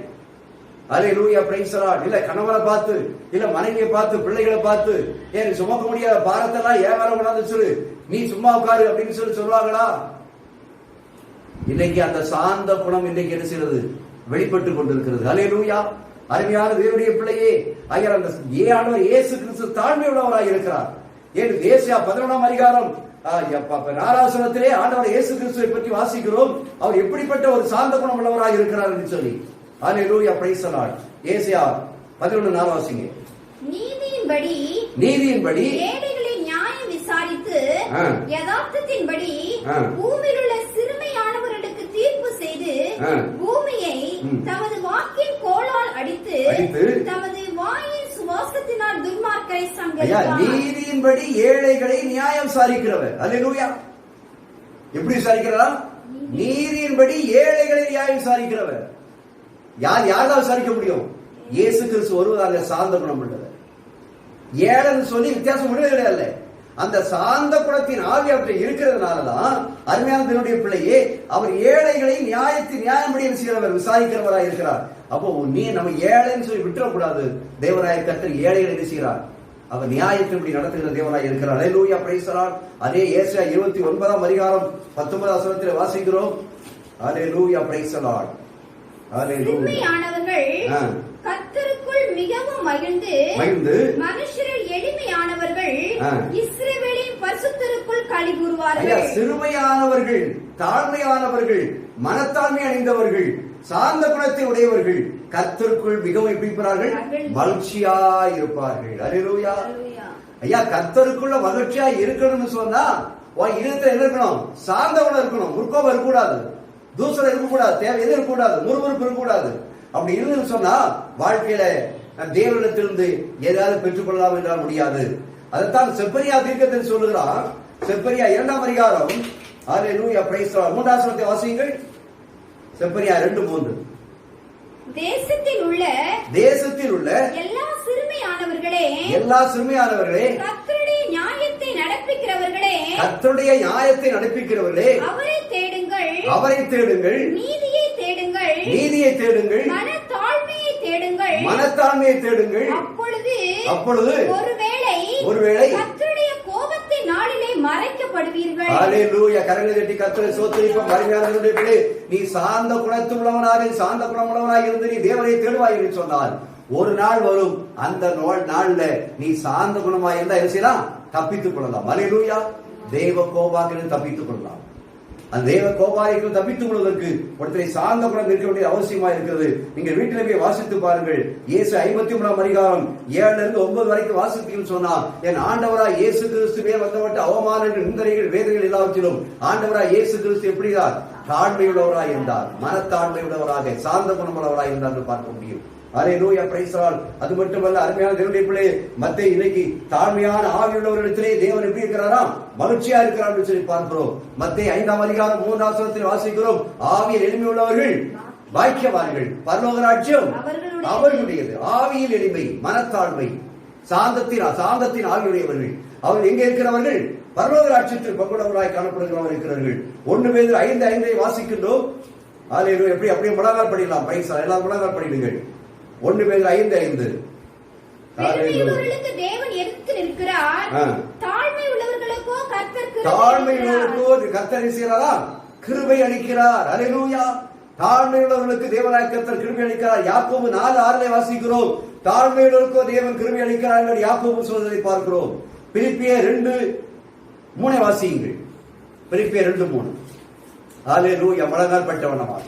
[SPEAKER 2] அல்லேலூயா, பிரைஸ் தி லார்ட். இல்ல கணவனை பார்த்து, இல்ல மனைவியை பார்த்து, பிள்ளைகளை பார்த்து, ஏன் சுமக்க முடியாத பாரத்தெல்லாம் என் மேல கொண்டாந்து வச்சிரு, நீ சும்மா உட்காரு அப்படின்னு சொல்லுவாங்களா? இன்னைக்கு அந்த சாந்த குணம் இன்னைக்கு என்ன செய்யறது? வெளிப்பட்டு கொண்டிருக்கிறது. அல்லேலூயா. அருமையான தேவனுடைய பிள்ளையே, ஐயா அந்த ஆண்டவர் இயேசு கிறிஸ்து தாழ்மை உள்ளவராய் இருக்கிறார். ஏன் ஏசாயா 11ஆம் அதிகாரம் 4 ஆண்டவர் இயேசு கிறிஸ்துவை பற்றி வாசிக்கிறோம். அவர் எப்படிப்பட்ட ஒரு சாந்த குணம் உள்ளவராய் இருக்கிறார் என்று சொல்லி. அல்லேலூயா, பிரைஸ் தி லார்ட். ஏசாயா 11:4 வாசிங்க. நீதியின்படி
[SPEAKER 3] ஏழைகளை நியாயம் விசாரித்து யதார்த்தத்தின்படி பூமியில் உள்ள சிறுமையானவர்களுக்கு தீர்ப்பு செய்து பூமியை தமது வாக்கின் கோலால் அடித்து தமது வாயின் சுவாசத்தினால் துன்மார்க்கரை சங்கரிப்பார்.
[SPEAKER 2] நீதியின்படி ஏழைகளை நியாயம் விசாரிக்கிறவர். அல்லேலூயா. எப்படி விசாரிக்கிறார்? நீதியின்படி ஏழைகளை நியாயம் விசாரிக்கிறவர். யாரால் விசாரிக்க முடியும்? இயேசு கிறிஸ்து ஒருவராக சாந்த குணம் உள்ளவர். ஏழைன்னு சொல்லி வித்தியாசம் முடியவே கிடையாது. அந்த சாந்த குணத்தின் ஆவி அவற்றை இருக்கிறதுனாலதான் அருமையான தேவனுடைய பிள்ளையே, அவர் ஏழைகளை நியாயப்படி செய்கிறவர், விசாரிக்கிறவராக இருக்கிறார். அப்போ நீ நம்ம ஏழைன்னு சொல்லி விட்டுறக்கூடாது. தேவராய கர்த்தர் ஏழைகளை என்ன செய்கிறார்? அவர் நியாயத்தின்படி நடத்துகிற தேவராய் இருக்கிறார். அல்லேலூயா, பிரைஸ் தி லார்ட். அதே ஏசாயா 29ஆம் அதிகாரம் 19ஆம் வசனத்திலே வாசிக்கிறோம். அல்லேலூயா, பிரைஸ் தி லார்ட்.
[SPEAKER 3] சிறுமையானவர்கள் கர்த்தருக்குள் மிகவும் மகிழ்ந்து மனுஷரில் எளிமையானவர்கள் இஸ்ரவேலின் பரிசுத்தருக்குள் களி கூறுவார்கள்.
[SPEAKER 2] சிறுமையானவர்கள், தாழ்மையானவர்கள், மனத்தாழ்மை அடைந்தவர்கள், சாந்த குணத்தை உடையவர்கள் கர்த்தருக்குள் மிகவும் எப்படிப்பார்கள்? மகிழ்ச்சியா இருப்பார்கள். அல்லேலூயா. ஐயா, கர்த்தருக்குள்ள மகிழ்ச்சியா இருக்கணும்னு சொன்னா இருதயத்துல என்ன இருக்கணும்? சாந்த குணம் இருக்கணும். முற்கோபம் இருக்கக்கூடாது, தூசரம் இருக்கக்கூடாது, தேவை எது இருக்கக்கூடாது, முறுமுறுப்பு இருக்கக்கூடாது. அப்படி இருந்து சொன்னா வாழ்க்கையில தேவனிடத்திலிருந்து ஏதாவது பெற்றுக் கொள்ளலாம் என்றால் முடியாது. அதைத்தான் செப்பரியா தீர்க்கதரிசி சொல்லுகிறான். செப்பரியா 2ஆம் அதிகாரம், அல்லேலூயா, பிரைஸ் தி லார்ட், 3ஆம் வசனத்தை வாசியுங்கள். செப்பரியா 2:3.
[SPEAKER 3] தேசத்தில் உள்ள
[SPEAKER 2] எல்லா
[SPEAKER 3] சிறுமையானவர்களே கர்த்தருடைய நியாயத்தை நடப்பிக்கிறவர்களே
[SPEAKER 2] அவரை தேடுங்கள் நீதியை தேடுங்கள் மனத்தாழ்மையை தேடுங்கள் அப்பொழுது ஒருவேளை
[SPEAKER 3] கர்த்தருடைய கோபத்தின் நாளிலே மறைக்கப்படுவீர்கள்.
[SPEAKER 2] ஹல்லேலூயா. கரங்களை தட்டி கர்த்தரை ஸ்தோத்திரிப்போம். அருமையானவர்களே, நீ சாந்த குணத்துள்ளவனாக இருந்து நீ தேவனை தேடுவாய் என்று சொன்னால் ஒரு நாள் வரும், அந்த நாள்ல நீ சாந்த குணமாய் இருந்தா என்ன செய்யலாம்? தப்பித்துக் கொள்ளலாம். ஹல்லேலூயா. தேவ கோபாக்கிலிருந்து தப்பித்துக் கொள்ளலாம். அந்த தேவ கோபாரிகள் தப்பித்துக் கொள்வதற்கு ஒருத்தரை சார்ந்த குணம் இருக்க வேண்டிய அவசியமா இருக்கிறது. நீங்க வீட்டில போய் வாசித்து பாருங்கள். இயேசு 53 அதிகாரம் 7-9 வரைக்கும் வாசித்தீங்கன்னு சொன்னா, என் ஆண்டவராய் இயேசு கிறிஸ்துவே வந்தவட்ட அவமானங்கள், நிந்தனைகள், வேதனைகள் எல்லாவற்றிலும் ஆண்டவராய் இயேசு கிறிஸ்து எப்படிதான் தாழ்மையுள்ளவராய் இருந்தார், மனத்தாழ்மையுள்ளவராக சார்ந்த குணமுள்ளவராய் இருந்தார் என்று பார்க்க முடியும். ஹல்லேலூயா, பிரைஸ் தி லார்ட். அது மட்டுமல்ல, அருமையான தேவனுடைய பிள்ளையே, மத்தேயு இன்னைக்கு தாழ்மையான ஆவியுள்ளவர்களிடத்திலே தேவன் எப்படி இருக்கிறாராம்? மகிழ்ச்சியா இருக்கிறார் என்று சொல்லி பார்க்கிறோம். மத்தேயு 5 அதிகாரம் 3 வசனத்தில் வாசிக்கிறோம், ஆவியில் எளிமையுள்ளவர்கள் பாக்கியவான்கள், பரலோக ராஜ்யம் அவர்களுடையது. ஆவியில் எளிமை, மனத்தாழ்மை, சாந்தத்தின் ஆவியுடையவர்கள் அவர்கள் எங்கே இருக்கிறவர்கள்? பரலோக ராஜ்யத்தில் பங்குள்ளவர்களாய் காணப்படுகிறவர்கள் இருக்கிறார்கள். 1 பேதுரு 5:5 வாசிக்கின்றோம். ஹல்லேலூயா. எப்படி அப்படியே முழங்கால் படிக்கலாம். பிரைஸ் எல்லாம் முழங்கால் படிடுங்கள். 1 பேதுரு 5:5.
[SPEAKER 3] பெருமையுள்ளவர்களுக்கு தேவன் எதிர்த்து நிற்கிறார், தாழ்மை உள்ளவர்களுக்கோ கர்த்தர்
[SPEAKER 2] கிருபை அளிக்கிறார். ஹல்லேலூயா. தாழ்மை உள்ளவர்களுக்கு தேவனாய் கர்த்தர் கிருபை அளிக்கிறார். யாக்கோபு 4:6 வாசிக்கிறோம், தாழ்மை உள்ளவர்களுக்கோ தேவன் கிருபை அளிக்கிறார் என்று யாக்கோபு சொல்வதை பார்க்கிறோம். பிலிப்பியர் 2:3 வாசியுங்கள். பிலிப்பியர் 2:3. ஹல்லேலூயா. முழங்கால் பட்டவனமாக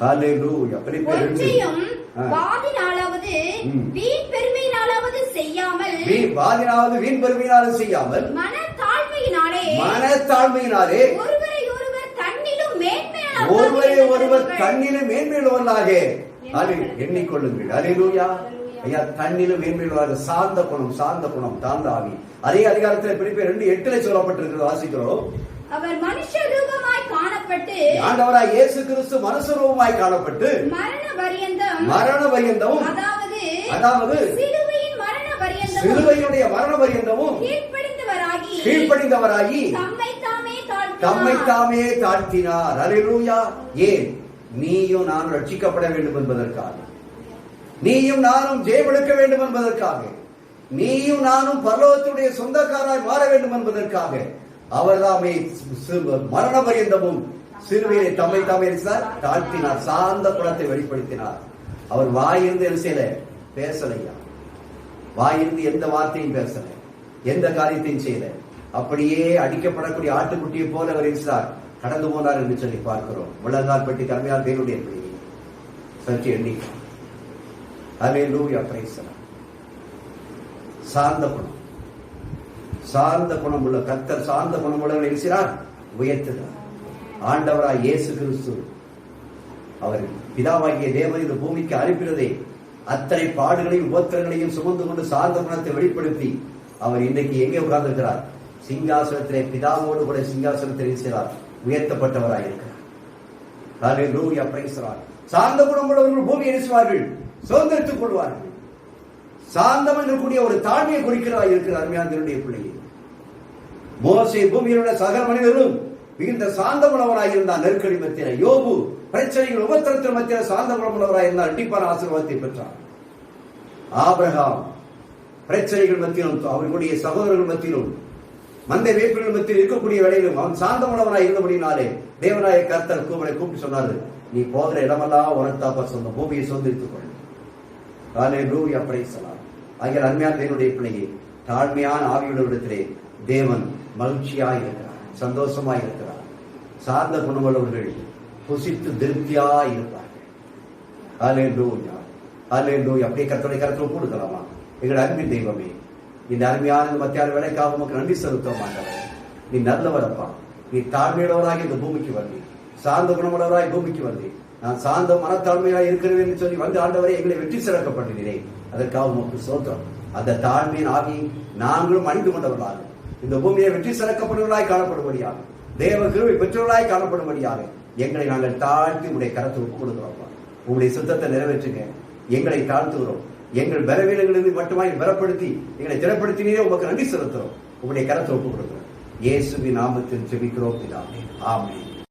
[SPEAKER 2] ஹல்லேலூயா. பிலிப்பியர் 2.
[SPEAKER 3] வாதினாலாவது வீண் பெருமையினாலாவது செய்யாமல் மனத்தாழ்மையினாலே ஒருவரை ஒருவர் தன்னிலும் மேன்மையுள்ளவர்களாக எண்ணிக்கொள்ளுங்கள். ஹல்லேலூயா. ஐயா, தன்னிலும் மேன்மையுள்ளவராக சார்ந்த குணம் தாழ்ந்த ஆவி. அதே அதிகாரத்தில் பிலிப்பியர் 2:8 சொல்லப்பட்டிருக்கிறது, வாசிக்கிறோம். அவர் மனுஷ ரூபமாய் காணப்பட்டு,
[SPEAKER 2] ஆண்டவராய் இயேசு கிறிஸ்து மனுஷ ரூபமாய் காணப்பட்டு மரண பரியந்தம் அதாவது சிலுவையுடைய மரண பரியந்தமும் கீழ்ப்படிந்தவராகி தம்மை தாமே தாழ்த்தினார். ஹல்லேலூயா. ஏன்? நீயும் நானும் ரட்சிக்கப்பட வேண்டும் என்பதற்காக, நீயும் நானும் ஜெயமெடுக்க வேண்டும் என்பதற்காக, நீயும் நானும் பரலோகத்துடைய சொந்தக்காராய் மாற வேண்டும் என்பதற்காக அவர்தாமே மரண பரியந்தமும் சிலுவையை தம்மை தாமே தாழ்த்தினார். சார்ந்த குணத்தை வெளிப்படுத்தினார். அவர் வாயிருந்து என்ன செய்யல? பேசலையா? வாயிருந்து எந்த வார்த்தையும் பேசல, எந்த காரியத்தையும் செய்யல. அப்படியே அடிக்கப்படக்கூடிய ஆட்டுக்குட்டியை போல அவர் இருக்கிறார், கடந்து போனார் என்று சொல்லி பார்க்கிறோம். முழங்கால் பட்டி கருமையார் தேவனுடைய பிள்ளையை சற்று எண்ணிக்கை. ஹல்லேலூயா, பிரைஸ் தி லார்ட். சார்ந்த குணம் உள்ள கர்த்தர் சார்ந்த குணமுள்ளவர்கள் இருக்கிறார், உயர்த்துகிறார். ஆண்டவராய் இயேசு கிறிஸ்து அவர் பிதாவாகிய தேவன் இந்த பூமிக்கு அனுப்பினதே அத்தனை பாடுகளையும் உபத்திரங்களையும் சுமந்து கொண்டு சார்ந்த குணத்தை வெளிப்படுத்தி அவர் இன்றைக்கு எங்கே உட்கார்ந்திருக்கிறார்? சிங்காசனத்திலே பிதாவோடு கூட சிங்காசனத்தில் இருக்கிறார், உயர்த்தப்பட்டவராய் இருக்கிறார். ஹல்லேலூயா, பிரைஸ் தி லார்ட். சார்ந்த குணமுள்ளவர்கள் பூமியை நேசிப்பார்கள், சுதந்திரித்துக் கொள்வார்கள். சாந்தம் என்று கூடிய ஒரு தாழ்மையை குறிக்கிறதா இருக்கிற அருமையான தேவனுடைய பிள்ளையை. மோசே பூமியில் உள்ள சகல மனிதர்களும் மிகுந்த சாந்த குணவராய் இருந்தார். நெருக்கடி மத்தியில யோபு பிரச்சனைகள் உபத்திரத்தின் மத்தியில சாந்த குணமுள்ளவராய் இருந்தார், இரட்டிப்பான ஆசீர்வாதத்தை பெற்றார். ஆபிரகாம் பிரச்சனைகள் மத்தியிலும் அவர்களுடைய சகோதரர்கள் மத்தியிலும் மந்தை வேப்பிகள் மத்தியில் இருக்கக்கூடிய வேளையிலும் அவன் சாந்த குணவராய் இருந்தபடினாலே தேவனாய கர்த்தர் கூப்பிட்டு சொன்னாரு, நீ போகிற இடமெல்லாம் உனத்தாப்பா சொன்ன பூமியை சொந்தரித்துக் கொள். ஹல்லேலூயா, பிரைஸ் தி லார்ட். ஆகிய அருமையான தேவனுடைய பிள்ளையே, தாழ்மையான ஆவியுள்ளவரிடத்திலே தேவன் மகிழ்ச்சியாய் இருக்கிறார், சந்தோஷமாய் இருக்கிறார். சார்ந்த குணமுள்ளவர்கள் புசித்து திருப்தியாய் இருப்பார்கள். ஹல்லேலூயா, ஹல்லேலூயா. அப்படியே கர்த்தருடைய கரத்தில் கொடுக்கலாமா? எங்கள் அன்பின் தெய்வமே, இந்த அருமையான மத்தியான வேலைக்காக உமக்கு நன்றி செலுத்தோம். ஆண்டவரே, நீ நல்லவரப்பா. நீ தாழ்மையுள்ளவராக இந்த பூமிக்கு வந்தீ, சார்ந்த குணமுள்ளவராய் பூமிக்கு வந்தீ. நான் சார்ந்த மனத்தாழ்மையாக இருக்கிறேன் என்று சொல்லி வந்து ஆண்டவரை எங்களை வெற்றி சிறக்கப்பட்டிருக்கிறேன். அதற்காக உமக்கு ஸ்தோத்திரம். அந்த தாழ்மையின் ஆவி நாங்களும் அணிந்து கொண்டவர்களாக இந்த பூமியை வெற்றி சிறக்கப்படுவர்களாய் காணப்படும்படியாக
[SPEAKER 1] தேவ கிருபை பெற்றோர்களாய் காணப்படும்படியாக எங்களை நாங்கள் தாழ்த்தி உடைய கரத்தை ஒப்புக் கொடுக்கிறோம். உங்களுடைய சுத்தத்தை நிறைவேற்றுங்க. எங்களை தாழ்த்துகிறோம். எங்கள் பலவீனங்களிலிருந்து மட்டுமாய் பலப்படுத்தி எங்களை திடப்படுத்தினே உமக்கு நன்றி செலுத்துறோம். உங்களுடைய கரத்தை ஒப்புக் கொடுக்கிறோம். இயேசுவின் நாமத்தில் ஜெபிக்கிறோம் பிதாவே. ஆமென்.